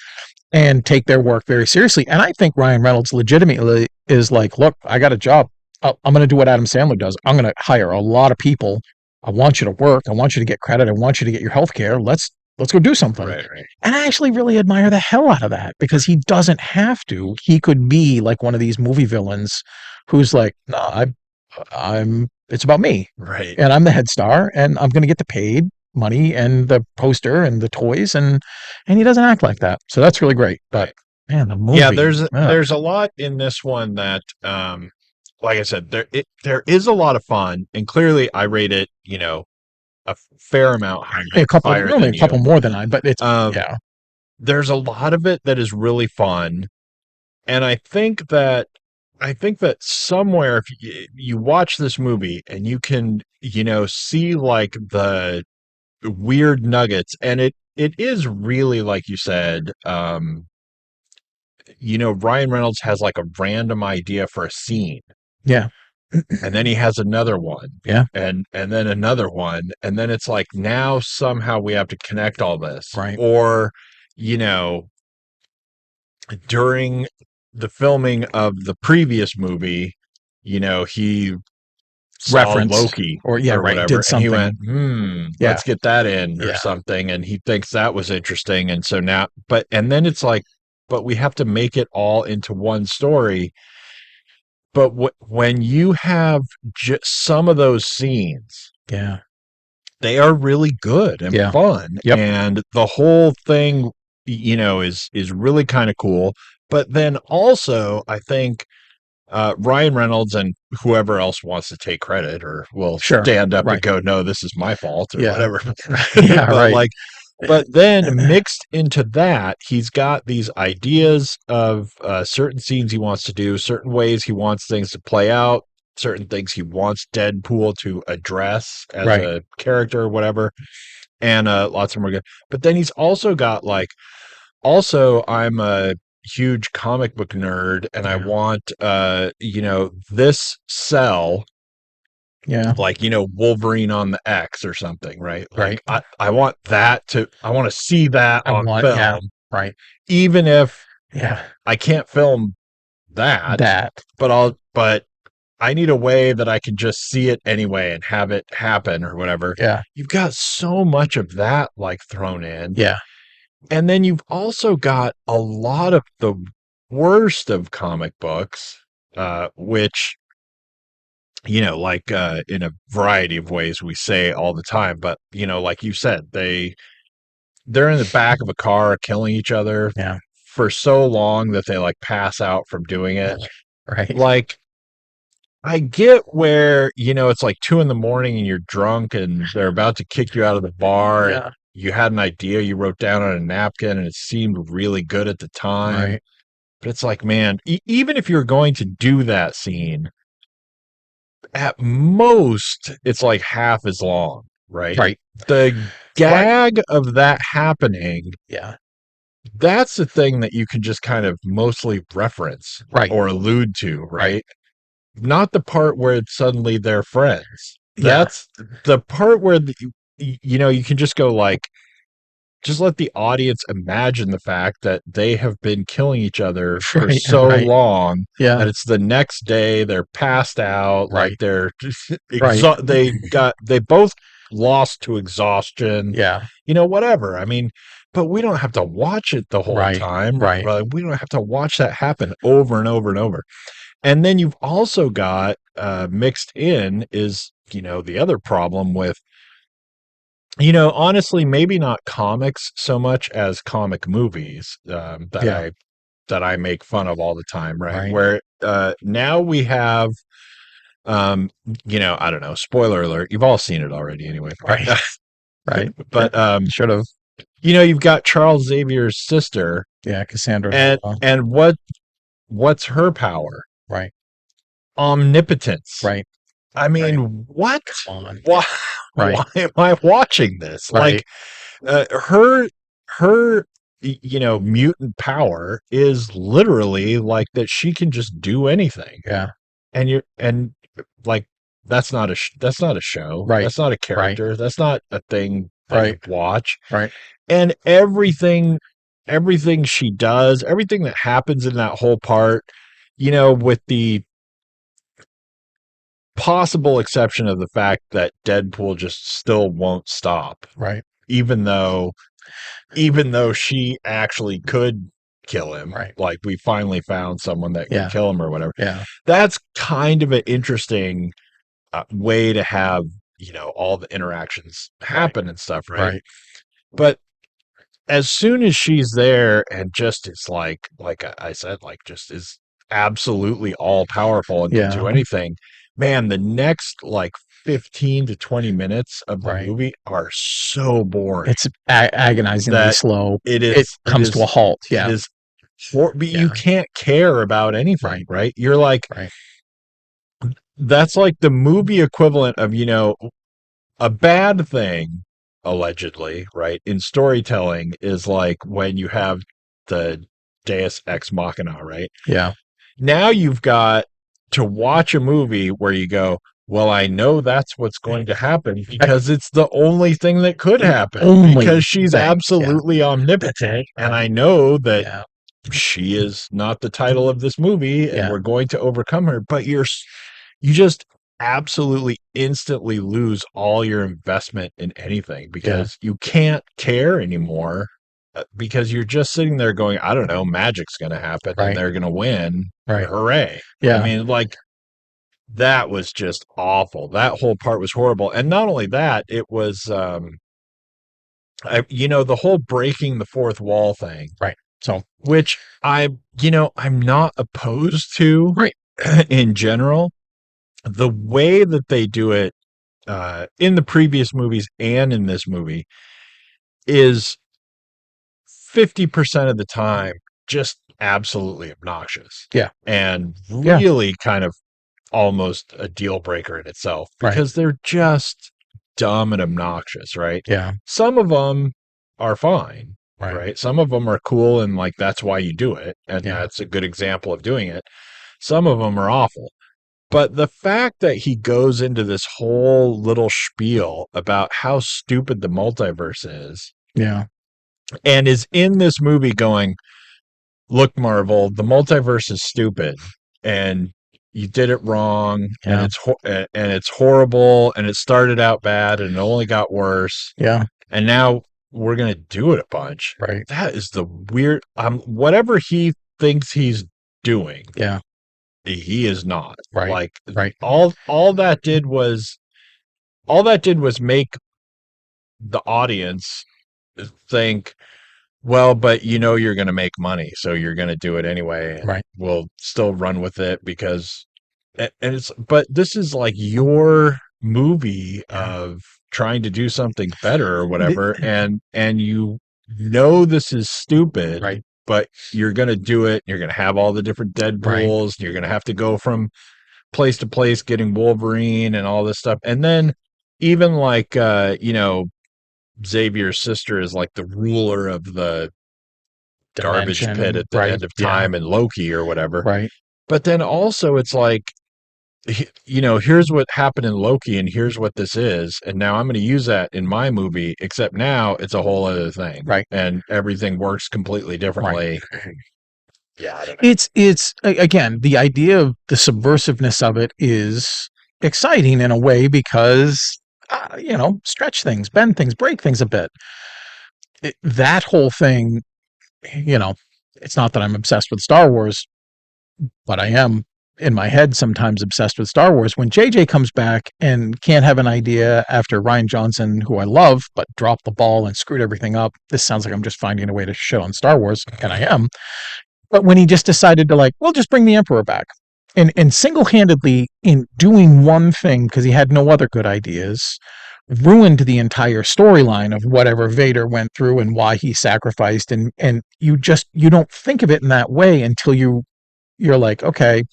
[SPEAKER 2] and take their work very seriously. And I think Ryan Reynolds legitimately is like, look, I got a job. I'm going to do what Adam Sandler does. I'm going to hire a lot of people. I want you to work. I want you to get credit. I want you to get your health care. Let's go do something.
[SPEAKER 1] Right.
[SPEAKER 2] And I actually really admire the hell out of that because he doesn't have to. He could be like one of these movie villains who's like, no, it's about me.
[SPEAKER 1] Right.
[SPEAKER 2] And I'm the head star and I'm going to get the paid money and the poster and the toys, and he doesn't act like that. So that's really great. But man, the movie.
[SPEAKER 1] Yeah, there's a lot in this one that like I said, there is a lot of fun, and clearly I rate it, a fair amount higher
[SPEAKER 2] a couple
[SPEAKER 1] than
[SPEAKER 2] more than I, but it's yeah.
[SPEAKER 1] There's a lot of it that is really fun, and I think that somewhere if you watch this movie and you can, see like the weird nuggets, and it is really like you said, Ryan Reynolds has like a random idea for a scene.
[SPEAKER 2] Yeah.
[SPEAKER 1] And then he has another one.
[SPEAKER 2] Yeah.
[SPEAKER 1] And then another one. And then it's like now somehow we have to connect all this.
[SPEAKER 2] Right.
[SPEAKER 1] Or, during the filming of the previous movie, he saw Loki
[SPEAKER 2] or
[SPEAKER 1] whatever.
[SPEAKER 2] Did something.
[SPEAKER 1] And he went, let's get that in or something. And he thinks that was interesting. And so now, and then it's like, but we have to make it all into one story. But when you have just some of those scenes, they are really good and fun.
[SPEAKER 2] Yep.
[SPEAKER 1] And the whole thing, is really kind of cool. But then also, I think Ryan Reynolds and whoever else wants to take credit or will stand up and go, no, this is my fault or whatever. But but then mixed into that, he's got these ideas of certain scenes he wants to do, certain ways he wants things to play out, certain things he wants Deadpool to address as a character or whatever. And lots of more good. But then he's also got like, I'm a huge comic book nerd and I want, this cell.
[SPEAKER 2] Yeah.
[SPEAKER 1] Like, Wolverine on the X or something, right? Like I want to see that on film.
[SPEAKER 2] Yeah, right.
[SPEAKER 1] Even if I can't film that. But I need a way that I can just see it anyway and have it happen or whatever.
[SPEAKER 2] Yeah.
[SPEAKER 1] You've got so much of that like thrown in.
[SPEAKER 2] Yeah.
[SPEAKER 1] And then you've also got a lot of the worst of comic books, which like in a variety of ways we say all the time, but like you said, they're in the back of a car killing each other for so long that they like pass out from doing it.
[SPEAKER 2] Right.
[SPEAKER 1] Like I get where, it's like 2 a.m. and you're drunk and they're about to kick you out of the bar.
[SPEAKER 2] Yeah.
[SPEAKER 1] You had an idea you wrote down on a napkin and it seemed really good at the time. But it's like, man, even if you're going to do that scene, at most it's like half as long, right?
[SPEAKER 2] Right.
[SPEAKER 1] The
[SPEAKER 2] Right.
[SPEAKER 1] gag of that happening,
[SPEAKER 2] Yeah.
[SPEAKER 1] that's the thing that you can just kind of mostly reference
[SPEAKER 2] Right.
[SPEAKER 1] or allude to,
[SPEAKER 2] Right.
[SPEAKER 1] right? Not the part where it's suddenly they're friends.
[SPEAKER 2] Yeah.
[SPEAKER 1] That's the part where you know, you can just go like, just let the audience imagine the fact that they have been killing each other for
[SPEAKER 2] Right.
[SPEAKER 1] so
[SPEAKER 2] Right.
[SPEAKER 1] long
[SPEAKER 2] Yeah.
[SPEAKER 1] that it's the next day, they're passed out, like
[SPEAKER 2] Right.
[SPEAKER 1] they're just
[SPEAKER 2] Right.
[SPEAKER 1] they both lost to exhaustion,
[SPEAKER 2] Yeah.
[SPEAKER 1] you know, whatever. I mean, but we don't have to watch it the whole
[SPEAKER 2] Right.
[SPEAKER 1] time.
[SPEAKER 2] Right.
[SPEAKER 1] Right? We don't have to watch that happen over and over and over. And then you've also got mixed in is, you know, the other problem with, you know, honestly, maybe not comics so much as comic movies
[SPEAKER 2] Yeah.
[SPEAKER 1] that I make fun of all the time, right?
[SPEAKER 2] Right.
[SPEAKER 1] Where now we have, um, you know, I don't know, spoiler alert, you've all seen it already anyway, but
[SPEAKER 2] Right. Right.
[SPEAKER 1] but
[SPEAKER 2] Should have.
[SPEAKER 1] you know, you've got Charles Xavier's sister,
[SPEAKER 2] Yeah. Cassandra
[SPEAKER 1] and
[SPEAKER 2] Nova.
[SPEAKER 1] what's her power?
[SPEAKER 2] Right.
[SPEAKER 1] Omnipotence.
[SPEAKER 2] Right.
[SPEAKER 1] I
[SPEAKER 2] Right.
[SPEAKER 1] mean, what?
[SPEAKER 2] Come on.
[SPEAKER 1] Why?
[SPEAKER 2] Right.
[SPEAKER 1] Why am I watching this? Like,
[SPEAKER 2] Right.
[SPEAKER 1] her you know, mutant power is literally like that she can just do anything.
[SPEAKER 2] Yeah.
[SPEAKER 1] And you're and like that's not a show.
[SPEAKER 2] Right.
[SPEAKER 1] That's not a
[SPEAKER 2] Right.
[SPEAKER 1] character. That's not a thing that you
[SPEAKER 2] Right.
[SPEAKER 1] watch.
[SPEAKER 2] Right.
[SPEAKER 1] And everything she does, everything that happens in that whole part, you know, with the possible exception of the fact that Deadpool just still won't stop,
[SPEAKER 2] Right.
[SPEAKER 1] even though she actually could kill him.
[SPEAKER 2] Right.
[SPEAKER 1] Like we finally found someone that could
[SPEAKER 2] Yeah.
[SPEAKER 1] kill him or whatever.
[SPEAKER 2] Yeah.
[SPEAKER 1] That's kind of an interesting way to have, you know, all the interactions
[SPEAKER 2] Right.
[SPEAKER 1] happen and stuff, right?
[SPEAKER 2] Right.
[SPEAKER 1] But as soon as she's there and just is like I said, like just is absolutely all powerful and can
[SPEAKER 2] Yeah.
[SPEAKER 1] do anything, man, the next like 15 to 20 minutes of the
[SPEAKER 2] Right.
[SPEAKER 1] movie are so boring
[SPEAKER 2] It's agonizingly
[SPEAKER 1] that
[SPEAKER 2] slow.
[SPEAKER 1] it
[SPEAKER 2] It
[SPEAKER 1] is it
[SPEAKER 2] comes to a
[SPEAKER 1] is
[SPEAKER 2] halt.
[SPEAKER 1] it
[SPEAKER 2] Yeah.
[SPEAKER 1] is but you
[SPEAKER 2] Yeah.
[SPEAKER 1] can't care about anything,
[SPEAKER 2] Right.
[SPEAKER 1] right? You're like,
[SPEAKER 2] Right.
[SPEAKER 1] that's like the movie equivalent of, you know, a bad thing, allegedly, right, in storytelling is like when you have the Deus Ex Machina, right?
[SPEAKER 2] Yeah.
[SPEAKER 1] Now you've got to watch a movie where you go, well, I know that's what's going to happen because it's the only thing that could happen
[SPEAKER 2] Only
[SPEAKER 1] because she's
[SPEAKER 2] thing. Yeah.
[SPEAKER 1] absolutely omnipotent. And I know that
[SPEAKER 2] Yeah.
[SPEAKER 1] she is not the title of this movie and
[SPEAKER 2] Yeah.
[SPEAKER 1] we're going to overcome her, but you just absolutely instantly lose all your investment in anything
[SPEAKER 2] Yeah.
[SPEAKER 1] because you can't care anymore because you're just sitting there going, I don't know, magic's going to happen and
[SPEAKER 2] Right.
[SPEAKER 1] they're going to win.
[SPEAKER 2] Right.
[SPEAKER 1] Hooray. I
[SPEAKER 2] Yeah.
[SPEAKER 1] mean, like, that was just awful. That whole part was horrible. And not only that, it was, you know, the whole breaking the fourth wall thing,
[SPEAKER 2] Right. So,
[SPEAKER 1] which you know, I'm not opposed to
[SPEAKER 2] right.
[SPEAKER 1] in general. The way that they do it in the previous movies and in this movie is 50% of the time just absolutely obnoxious.
[SPEAKER 2] Yeah.
[SPEAKER 1] And
[SPEAKER 2] Yeah.
[SPEAKER 1] really kind of almost a deal breaker in itself
[SPEAKER 2] Right.
[SPEAKER 1] because they're just dumb and obnoxious, right?
[SPEAKER 2] Yeah.
[SPEAKER 1] Some of them are fine,
[SPEAKER 2] Right.
[SPEAKER 1] right? Some of them are cool and like that's why you do it. And
[SPEAKER 2] Yeah.
[SPEAKER 1] that's a good example of doing it. Some of them are awful. But the fact that he goes into this whole little spiel about how stupid the multiverse is
[SPEAKER 2] Yeah.
[SPEAKER 1] and is in this movie going, look, Marvel, the multiverse is stupid and you did it wrong and
[SPEAKER 2] Yeah.
[SPEAKER 1] it's horrible and it started out bad and it only got worse
[SPEAKER 2] Yeah.
[SPEAKER 1] and now we're going to do it a bunch.
[SPEAKER 2] Right.
[SPEAKER 1] That is the weird whatever he thinks he's doing.
[SPEAKER 2] Yeah.
[SPEAKER 1] He is not.
[SPEAKER 2] Right.
[SPEAKER 1] Like
[SPEAKER 2] Right.
[SPEAKER 1] all that did was make the audience think, well, but you know you're going to make money, so you're going to do it anyway, and
[SPEAKER 2] Right.
[SPEAKER 1] we'll still run with it because and it's but this is like your movie
[SPEAKER 2] Yeah.
[SPEAKER 1] of trying to do something better or whatever, and you know this is stupid,
[SPEAKER 2] Right.
[SPEAKER 1] but you're going to do it. You're going to have all the different
[SPEAKER 2] Right.
[SPEAKER 1] Deadpools. You're going to have to go from place to place getting Wolverine and all this stuff. And then even like Xavier's sister is like the ruler of the garbage pit
[SPEAKER 2] Dimension,
[SPEAKER 1] at the
[SPEAKER 2] right?
[SPEAKER 1] end of
[SPEAKER 2] Yeah,
[SPEAKER 1] time and Loki or whatever.
[SPEAKER 2] right.
[SPEAKER 1] But then also it's like, here's what happened in Loki and here's what this is. And now I'm going to use that in my movie, except now it's a whole other thing.
[SPEAKER 2] Right.
[SPEAKER 1] And everything works completely differently.
[SPEAKER 2] Right.
[SPEAKER 1] Yeah.
[SPEAKER 2] It's again, the idea of the subversiveness of it is exciting in a way because, stretch things, bend things, break things a bit. That whole thing, it's not that I'm obsessed with Star Wars, but I am in my head sometimes obsessed with Star Wars. When JJ comes back and can't have an idea after Rian Johnson, who I love, but dropped the ball and screwed everything up, this sounds like I'm just finding a way to shit on Star Wars, and I am. But when he just decided to we'll just bring the Emperor back. And single-handedly, in doing one thing, because he had no other good ideas, ruined the entire storyline of whatever Vader went through and why he sacrificed. And you don't think of it in that way until you're like, okay,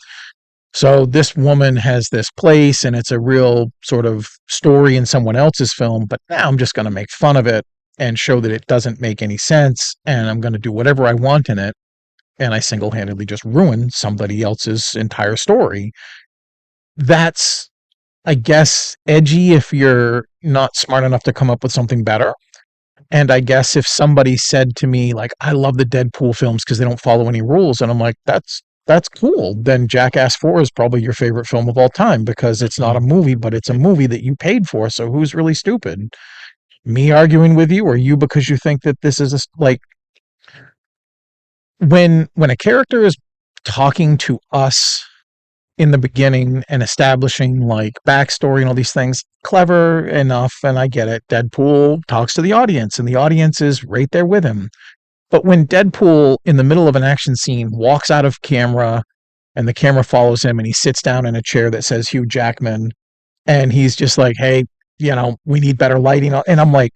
[SPEAKER 2] so this woman has this place and it's a real sort of story in someone else's film, but now I'm just going to make fun of it and show that it doesn't make any sense, and I'm going to do whatever I want in it. And I single-handedly just ruin somebody else's entire story. That's, I guess, edgy if you're not smart enough to come up with something better. And I guess if somebody said to me, like, I love the Deadpool films because they don't follow any rules, and I'm like, that's cool, then Jackass 4 is probably your favorite film of all time because it's not a movie, but it's a movie that you paid for, so who's really stupid? Me arguing with you, or you because you think that this is when a character is talking to us in the beginning and establishing backstory and all these things, clever enough, and I get it. Deadpool talks to the audience and the audience is right there with him. But when Deadpool in the middle of an action scene walks out of camera and the camera follows him and he sits down in a chair that says Hugh Jackman and he's just like, hey, we need better lighting, and I'm like,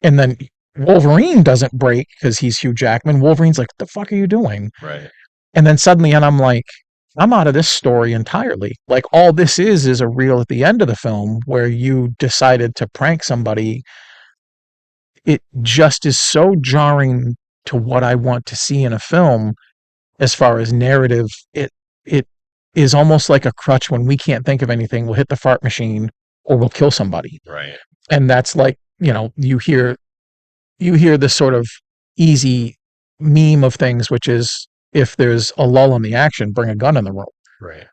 [SPEAKER 2] and then Wolverine doesn't break because he's Hugh Jackman. Wolverine's like, what the fuck are you doing?
[SPEAKER 1] Right.
[SPEAKER 2] And then suddenly, and I'm like, I'm out of this story entirely. Like, all this is a reel at the end of the film where you decided to prank somebody. It just is so jarring to what I want to see in a film as far as narrative. It is almost like a crutch. When we can't think of anything, we'll hit the fart machine or we'll kill somebody.
[SPEAKER 1] Right.
[SPEAKER 2] And that's like, you hear this sort of easy meme of things, which is, if there's a lull in the action, bring a gun in the room.
[SPEAKER 1] Right.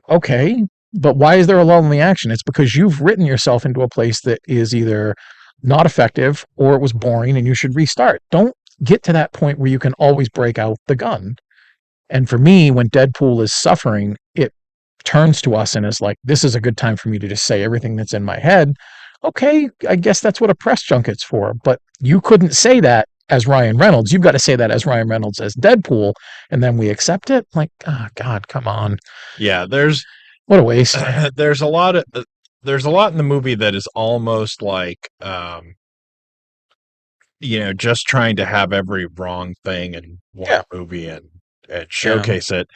[SPEAKER 2] Okay, but why is there a lull in the action? It's because you've written yourself into a place that is either not effective or it was boring and you should restart. Don't get to that point where you can always break out the gun. And for me, when Deadpool is suffering, it turns to us and is like, this is a good time for me to just say everything that's in my head. Okay, I guess that's what a press junket's for. But you couldn't say that as Ryan Reynolds. You've got to say that as Ryan Reynolds as Deadpool, and then we accept it. Like, oh God, come on.
[SPEAKER 1] Yeah,
[SPEAKER 2] what a waste.
[SPEAKER 1] There's a lot in the movie that is almost like just trying to have every wrong thing in one movie and showcase it.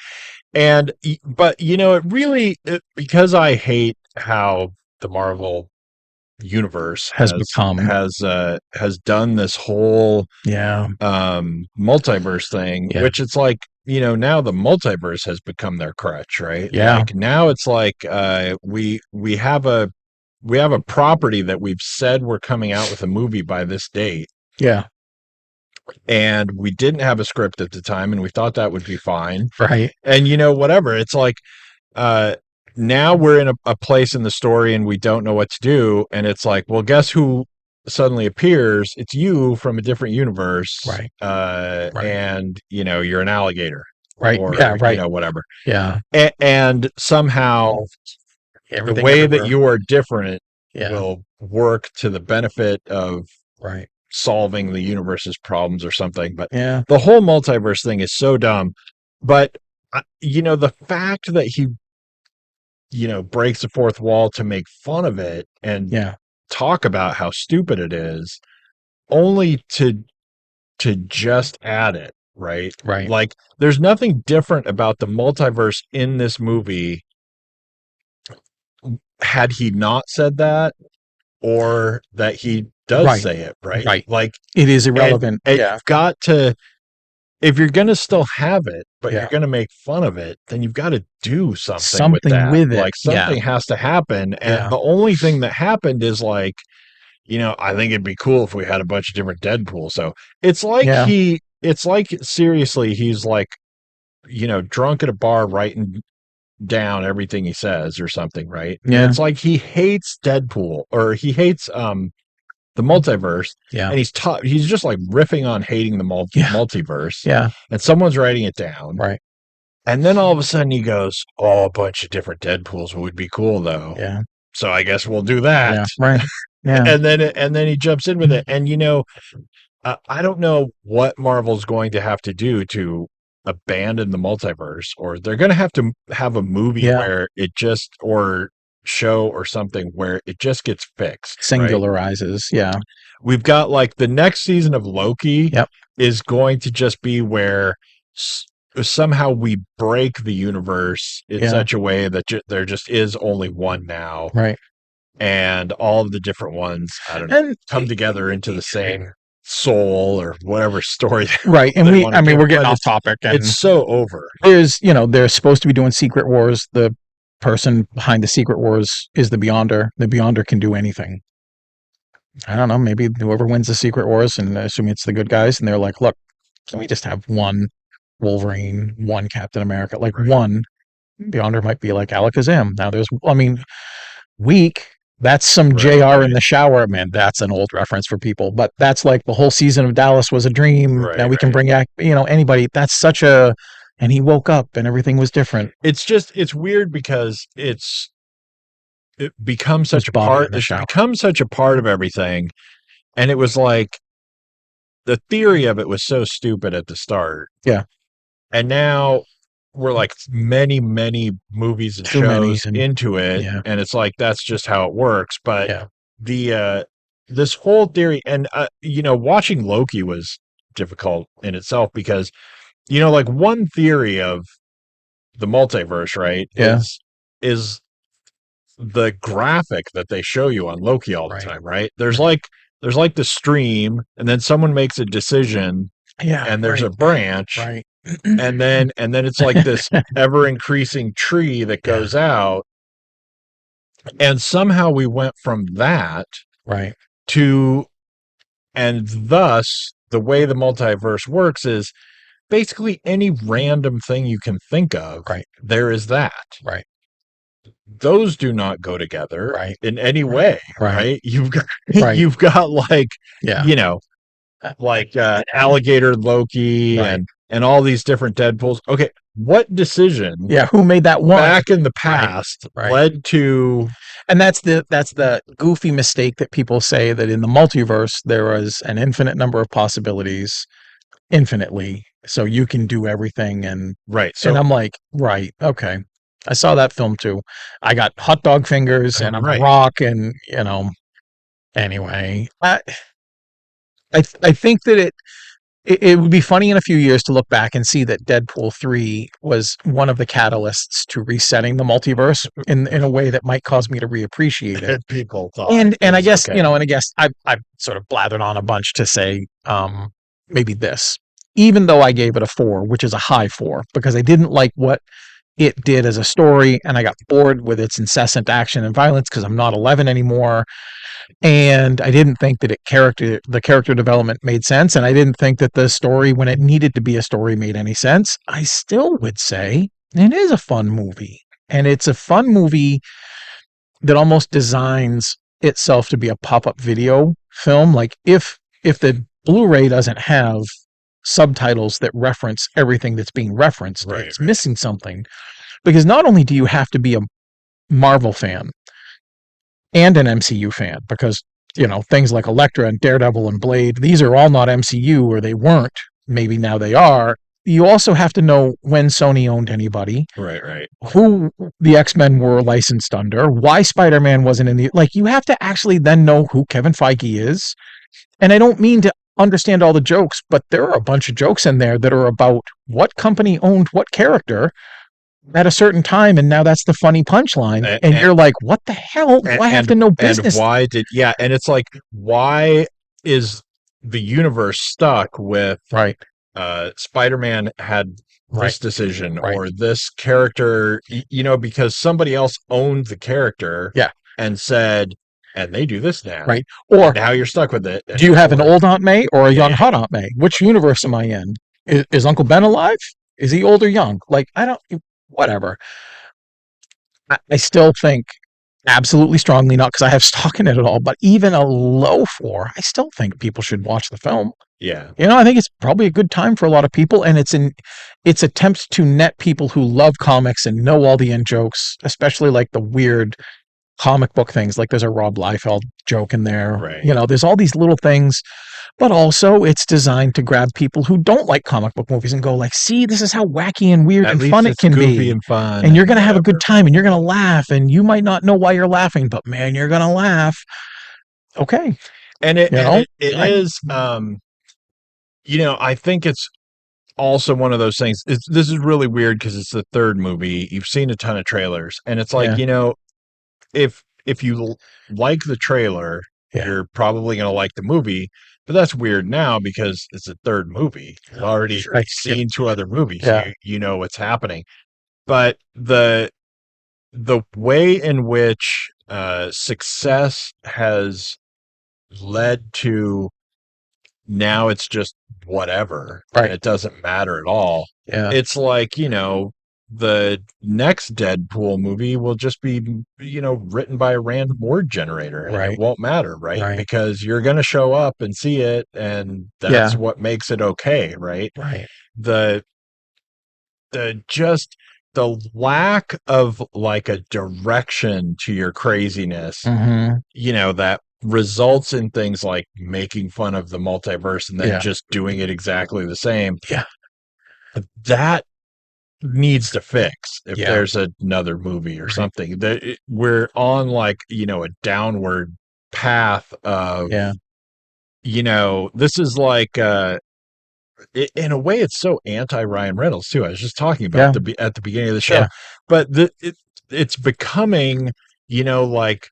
[SPEAKER 1] But it really, because I hate how the Marvel universe has done this whole multiverse thing, which it's like, now the multiverse has become their crutch, right? Like, now it's like we have a property that we've said we're coming out with a movie by this date.
[SPEAKER 2] Yeah.
[SPEAKER 1] And we didn't have a script at the time and we thought that would be fine.
[SPEAKER 2] Right.
[SPEAKER 1] And whatever. It's like now we're in a place in the story and we don't know what to do. And it's like, well, guess who suddenly appears? It's you from a different universe.
[SPEAKER 2] Right.
[SPEAKER 1] And, you're an alligator.
[SPEAKER 2] Right.
[SPEAKER 1] Or,
[SPEAKER 2] right.
[SPEAKER 1] Whatever.
[SPEAKER 2] Yeah.
[SPEAKER 1] And somehow the way that you are different will work to the benefit of solving the universe's problems or something. But the whole multiverse thing is so dumb. But, the fact that he breaks the fourth wall to make fun of it and talk about how stupid it is, only to just add it right?
[SPEAKER 2] Right.
[SPEAKER 1] Like, there's nothing different about the multiverse in this movie had he not said that, or that he does
[SPEAKER 2] Right.
[SPEAKER 1] say it, right?
[SPEAKER 2] Right.
[SPEAKER 1] Like,
[SPEAKER 2] It is
[SPEAKER 1] and
[SPEAKER 2] irrelevant.
[SPEAKER 1] and
[SPEAKER 2] Yeah.
[SPEAKER 1] you've got to, if you're going to still have it, but
[SPEAKER 2] Yeah.
[SPEAKER 1] you're going to make fun of it, then you've got to do something with
[SPEAKER 2] Something
[SPEAKER 1] that.
[SPEAKER 2] with it.
[SPEAKER 1] Like,
[SPEAKER 2] Yeah.
[SPEAKER 1] something has to happen. And
[SPEAKER 2] Yeah.
[SPEAKER 1] the only thing that happened is like, I think it'd be cool if we had a bunch of different Deadpool. So it's like
[SPEAKER 2] Yeah.
[SPEAKER 1] it's like seriously, he's like, drunk at a bar writing down everything he says or something, right? And
[SPEAKER 2] Yeah.
[SPEAKER 1] it's like he hates Deadpool, or he hates the multiverse,
[SPEAKER 2] Yeah.
[SPEAKER 1] and he's just like riffing on hating the
[SPEAKER 2] Yeah.
[SPEAKER 1] multiverse.
[SPEAKER 2] Yeah.
[SPEAKER 1] And someone's writing it down.
[SPEAKER 2] Right.
[SPEAKER 1] And then all of a sudden he goes, "Oh, a bunch of different Deadpools would be cool though.
[SPEAKER 2] Yeah.
[SPEAKER 1] So I guess we'll do that."
[SPEAKER 2] Yeah. Right. Yeah.
[SPEAKER 1] And then he jumps in with it. And I don't know what Marvel's going to have to do to abandon the multiverse, or they're going to have a movie
[SPEAKER 2] Yeah.
[SPEAKER 1] where or show or something where it just gets fixed. Right?
[SPEAKER 2] Singularizes. Yeah.
[SPEAKER 1] We've got like the next season of Loki
[SPEAKER 2] Yep.
[SPEAKER 1] is going to just be where somehow we break the universe in such a way that there just is only one now.
[SPEAKER 2] Right.
[SPEAKER 1] And all of the different ones, I don't know, come together into the same soul or whatever story.
[SPEAKER 2] Right. And we're getting off topic, and
[SPEAKER 1] it's so over.
[SPEAKER 2] They're supposed to be doing Secret Wars. The person behind the Secret Wars is the Beyonder. The Beyonder can do anything. I don't know, maybe whoever wins the Secret Wars, and assuming it's the good guys, and they're like, look, can we just have one Wolverine, one Captain America, like one? Beyonder might be like Alakazam. Now weak. That's some JR in the shower. Man, that's an old reference for people, but that's like the whole season of Dallas was a dream. Now we can bring back, anybody. That's and he woke up and everything was different.
[SPEAKER 1] It's weird because it becomes such a part. It's become such a part of everything. And it was like, the theory of it was so stupid at the start.
[SPEAKER 2] Yeah.
[SPEAKER 1] And now we're like many, many movies and shows into it. Yeah. And it's like, that's just how it works. But this whole theory, and watching Loki was difficult in itself because, like one theory of the multiverse, right?
[SPEAKER 2] Yeah.
[SPEAKER 1] Is the graphic that they show you on Loki all the time, right? There's like the stream, and then someone makes a decision, and there's a branch,
[SPEAKER 2] right?
[SPEAKER 1] and then it's like this ever increasing tree that goes out, and somehow we went from that to, and thus the way the multiverse works is basically any random thing you can think of, there is that, those do not go together in any way, right? You've got like, like alligator Loki and all these different Deadpools. Okay, what decision?
[SPEAKER 2] Yeah, who made that one
[SPEAKER 1] back in the past led to?
[SPEAKER 2] And that's the goofy mistake that people say, that in the multiverse there was an infinite number of possibilities, infinitely, so you can do everything. And
[SPEAKER 1] so,
[SPEAKER 2] and I'm like, okay. I saw that film too. I got hot dog fingers and I'm a rock, and anyway, I think that it would be funny in a few years to look back and see that Deadpool 3 was one of the catalysts to resetting the multiverse in a way that might cause me to reappreciate it.
[SPEAKER 1] People thought,
[SPEAKER 2] and I guess I've sort of blathered on a bunch to say maybe this, even though I gave it a 4, which is a high 4, because I didn't like what it did as a story, and I got bored with its incessant action and violence because I'm not 11 anymore. And I didn't think that the character development made sense, and I didn't think that the story, when it needed to be a story, made any sense. I still would say it is a fun movie, and it's a fun movie that almost designs itself to be a pop-up video film. Like if the Blu-ray doesn't have subtitles that reference everything that's being referenced, it's missing something. Because not only do you have to be a Marvel fan and an MCU fan, because things like Elektra and Daredevil and Blade, these are all not MCU, or they weren't, maybe now they are. You also have to know when Sony owned anybody, who the X-Men were licensed under, why Spider-Man wasn't in the, like, you have to actually then know who Kevin Feige is. And I don't mean to understand all the jokes, but there are a bunch of jokes in there that are about what company owned what character at a certain time, and now that's the funny punchline, and you're like, what the hell? Do I have to know business?
[SPEAKER 1] Why did and it's like, why is the universe stuck with
[SPEAKER 2] right?
[SPEAKER 1] Spider-Man had this decision
[SPEAKER 2] right.
[SPEAKER 1] or this character, because somebody else owned the character,
[SPEAKER 2] Yeah,
[SPEAKER 1] and said, and they do this now,
[SPEAKER 2] right. Or
[SPEAKER 1] now you're stuck with it.
[SPEAKER 2] do you have an old Aunt May or a young hot Aunt May? Which universe am I in? Is Uncle Ben alive? Is he old or young? Like, I don't, whatever. I still think absolutely strongly, not because I have stock in it at all, but even a low 4, I still think people should watch the film.
[SPEAKER 1] Yeah.
[SPEAKER 2] I think it's probably a good time for a lot of people, and it's attempts to net people who love comics and know all the in jokes, especially like the weird comic book things. Like there's a Rob Liefeld joke in there.
[SPEAKER 1] Right.
[SPEAKER 2] There's all these little things, but also it's designed to grab people who don't like comic book movies and go like, see, this is how wacky and weird and fun it can be.
[SPEAKER 1] And fun.
[SPEAKER 2] And you're going to have a good time and you're going to laugh, and you might not know why you're laughing, but man, you're going to laugh. Okay.
[SPEAKER 1] And it is, I think it's also one of those things. This is really weird because it's the third movie. You've seen a ton of trailers, and it's like, if you like the trailer, you're probably going to like the movie. But that's weird now because it's the third movie. You've already seen 2 other movies.
[SPEAKER 2] Yeah.
[SPEAKER 1] You know what's happening. But the way in which success has led to now it's just whatever.
[SPEAKER 2] Right.
[SPEAKER 1] It doesn't matter at all.
[SPEAKER 2] Yeah.
[SPEAKER 1] It's like, the next Deadpool movie will just be, written by a random word generator, and it won't matter, right? Because you're going to show up and see it, and that's what makes it okay, right?
[SPEAKER 2] Right.
[SPEAKER 1] The lack of like a direction to your craziness, that results in things like making fun of the multiverse and then just doing it exactly the same.
[SPEAKER 2] Yeah.
[SPEAKER 1] That needs to fix if there's another movie or something. That we're on like, a downward path of, this is like, in a way, it's so anti Ryan Reynolds too. I was just talking about at the beginning of the show, but it's becoming, like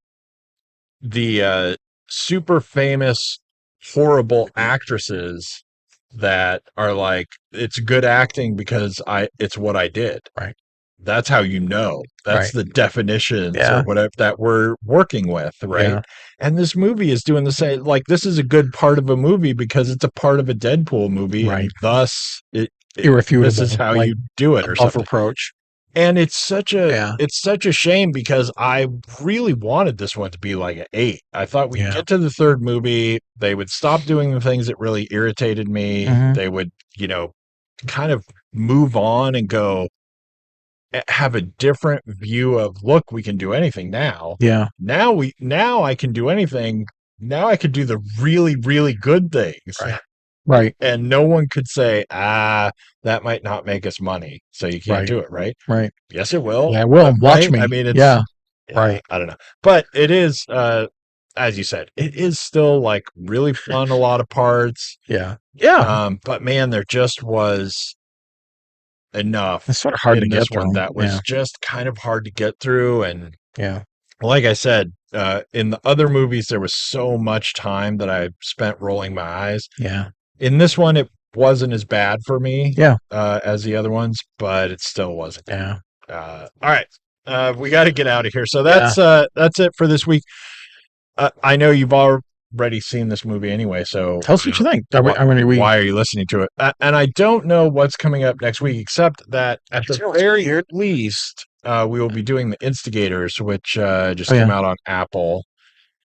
[SPEAKER 1] the super famous, horrible actresses that are like, it's good acting because it's what I did.
[SPEAKER 2] Right.
[SPEAKER 1] That's how that's the definitions or whatever that we're working with, right?
[SPEAKER 2] Yeah.
[SPEAKER 1] And this movie is doing the same. Like, this is a good part of a movie because it's a part of a Deadpool movie, and thus
[SPEAKER 2] irrefutable.
[SPEAKER 1] This is how you do it, or something.
[SPEAKER 2] Approach.
[SPEAKER 1] And it's such a shame because I really wanted this one to be like an 8. I thought we'd get to the third movie, they would stop doing the things that really irritated me. They would, kind of move on and go have a different view of, look, we can do anything now.
[SPEAKER 2] Yeah.
[SPEAKER 1] Now I can do anything. Now I could do the really, really good things.
[SPEAKER 2] Right.
[SPEAKER 1] And no one could say, that might not make us money, so you can't do it, right?
[SPEAKER 2] Right.
[SPEAKER 1] Yes, it will.
[SPEAKER 2] Yeah, it will. Watch me.
[SPEAKER 1] I mean, it's
[SPEAKER 2] right.
[SPEAKER 1] I don't know. But it is, as you said, it is still like really fun, a lot of parts.
[SPEAKER 2] Yeah.
[SPEAKER 1] But man, there just was enough.
[SPEAKER 2] It's sort of hard to get through.
[SPEAKER 1] That was just kind of hard to get through. And
[SPEAKER 2] yeah,
[SPEAKER 1] like I said, in the other movies, there was so much time that I spent rolling my eyes.
[SPEAKER 2] Yeah.
[SPEAKER 1] In this one, it wasn't as bad for me as the other ones, but it still wasn't.
[SPEAKER 2] Yeah.
[SPEAKER 1] All right. We got to get out of here. So that's it for this week. I know you've already seen this movie anyway, so
[SPEAKER 2] tell us what you think.
[SPEAKER 1] Why are you listening to it? And I don't know what's coming up next week, except that at the very least, we will be doing The Instigators, which just came out on Apple.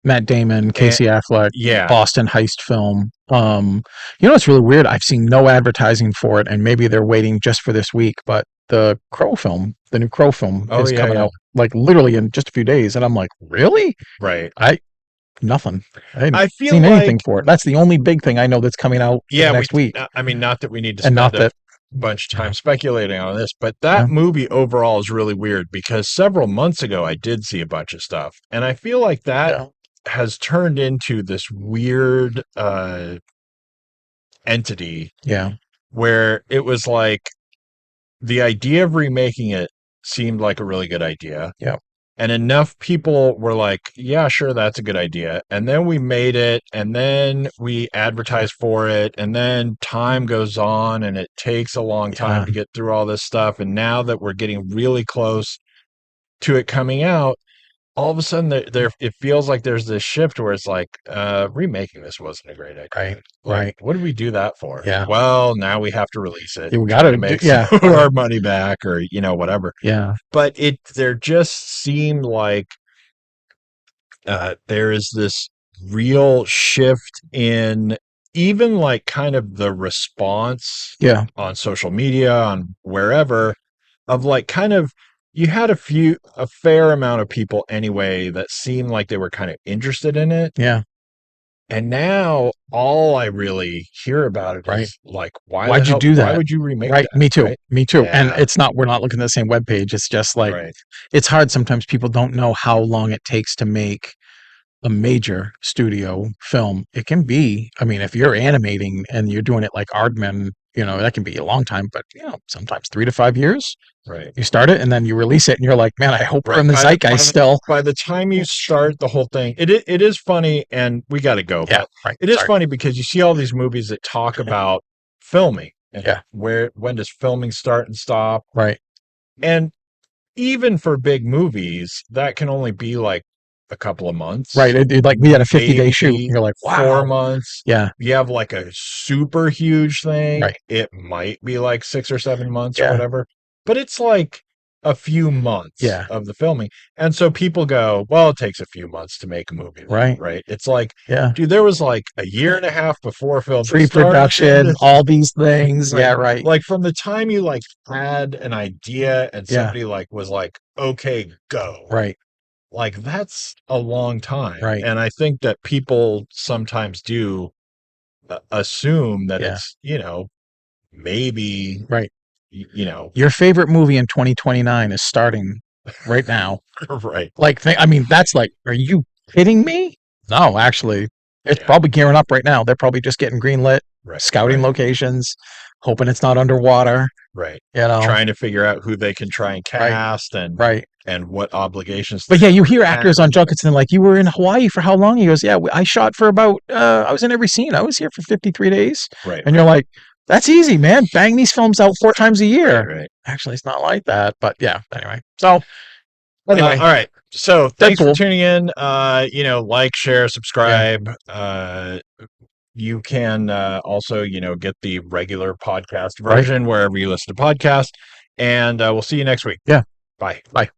[SPEAKER 2] Matt Damon, Casey Affleck, Boston heist film. It's really weird. I've seen no advertising for it, and maybe they're waiting just for this week, but the Crow film, the new Crow film is coming out like literally in just a few days. And I'm like, really?
[SPEAKER 1] Right.
[SPEAKER 2] Nothing. I haven't
[SPEAKER 1] feel
[SPEAKER 2] seen anything for it. That's the only big thing I know that's coming out next week.
[SPEAKER 1] I mean, not that we need to spend a bunch of time speculating on this, but that movie overall is really weird because several months ago I did see a bunch of stuff, and I feel like that has turned into this weird entity.
[SPEAKER 2] Yeah.
[SPEAKER 1] Where it was like the idea of remaking it seemed like a really good idea.
[SPEAKER 2] Yeah.
[SPEAKER 1] And enough people were like, yeah, sure, that's a good idea. And then we made it, and then we advertised for it, and then time goes on, and it takes a long time to get through all this stuff. And now that we're getting really close to it coming out, all of a sudden there it feels like there's this shift where it's like, remaking this wasn't a great idea.
[SPEAKER 2] Right.
[SPEAKER 1] Like,
[SPEAKER 2] Right.
[SPEAKER 1] what did we do that for?
[SPEAKER 2] Yeah.
[SPEAKER 1] Well, now we have to release it.
[SPEAKER 2] Yeah, we got to
[SPEAKER 1] make
[SPEAKER 2] yeah.
[SPEAKER 1] some of our money back, or whatever.
[SPEAKER 2] Yeah.
[SPEAKER 1] But there just seemed like there is this real shift in even like kind of the response on social media, on wherever, of like kind of, you had a fair amount of people anyway that seemed like they were kind of interested in it.
[SPEAKER 2] Yeah.
[SPEAKER 1] And now all I really hear about it is like,
[SPEAKER 2] why'd you do that?
[SPEAKER 1] Why would you remake
[SPEAKER 2] that? Me too.
[SPEAKER 1] Right?
[SPEAKER 2] Me too.
[SPEAKER 1] Yeah.
[SPEAKER 2] And we're not looking at the same webpage. It's just like, it's hard. Sometimes people don't know how long it takes to make a major studio film. It can be, I mean, if you're animating and you're doing it like Aardman, that can be a long time, but sometimes 3 to 5 years.
[SPEAKER 1] Right.
[SPEAKER 2] You start it and then you release it and you're like, man, I hope we're in the zeitgeist still.
[SPEAKER 1] By the time you start the whole thing, it is funny, and we got to go.
[SPEAKER 2] Yeah,
[SPEAKER 1] but it is funny because you see all these movies that talk about filming and when does filming start and stop.
[SPEAKER 2] Right.
[SPEAKER 1] And even for big movies, that can only be like a couple of months.
[SPEAKER 2] Right. Like we had a 50-day shoot. And you're like, wow.
[SPEAKER 1] 4 months.
[SPEAKER 2] Yeah.
[SPEAKER 1] You have like a super huge thing.
[SPEAKER 2] Right.
[SPEAKER 1] It might be like 6 or 7 months or whatever, but it's like a few months of the filming. And so people go, well, it takes a few months to make a movie.
[SPEAKER 2] Right.
[SPEAKER 1] Right. It's like,
[SPEAKER 2] yeah,
[SPEAKER 1] dude, there was like a year and a half before film
[SPEAKER 2] pre-production, all these things. Right. Yeah. Right.
[SPEAKER 1] Like from the time you like had an idea and somebody like was like, okay, go.
[SPEAKER 2] Right.
[SPEAKER 1] Like that's a long time.
[SPEAKER 2] Right.
[SPEAKER 1] And I think that people sometimes do assume that it's, maybe,
[SPEAKER 2] right.
[SPEAKER 1] Your
[SPEAKER 2] favorite movie in 2029 is starting right now.
[SPEAKER 1] Right.
[SPEAKER 2] Like, that's like, are you kidding me? No, actually, it's probably gearing up right now. They're probably just getting greenlit, scouting locations, hoping it's not underwater.
[SPEAKER 1] Right. Trying to figure out who they can try and cast and what obligations.
[SPEAKER 2] But yeah, you hear actors on junkets and like, you were in Hawaii for how long? He goes, yeah, I shot for about, I was in every scene. I was here for 53 days.
[SPEAKER 1] Right.
[SPEAKER 2] And you're like, that's easy, man. Bang these films out 4 times a year.
[SPEAKER 1] Right.
[SPEAKER 2] Actually, it's not like that, but yeah. Anyway, so
[SPEAKER 1] all right. So thanks for tuning in. Like, share, subscribe. Yeah. You can also, get the regular podcast version wherever you listen to podcasts. And we'll see you next week.
[SPEAKER 2] Yeah.
[SPEAKER 1] Bye.
[SPEAKER 2] Bye.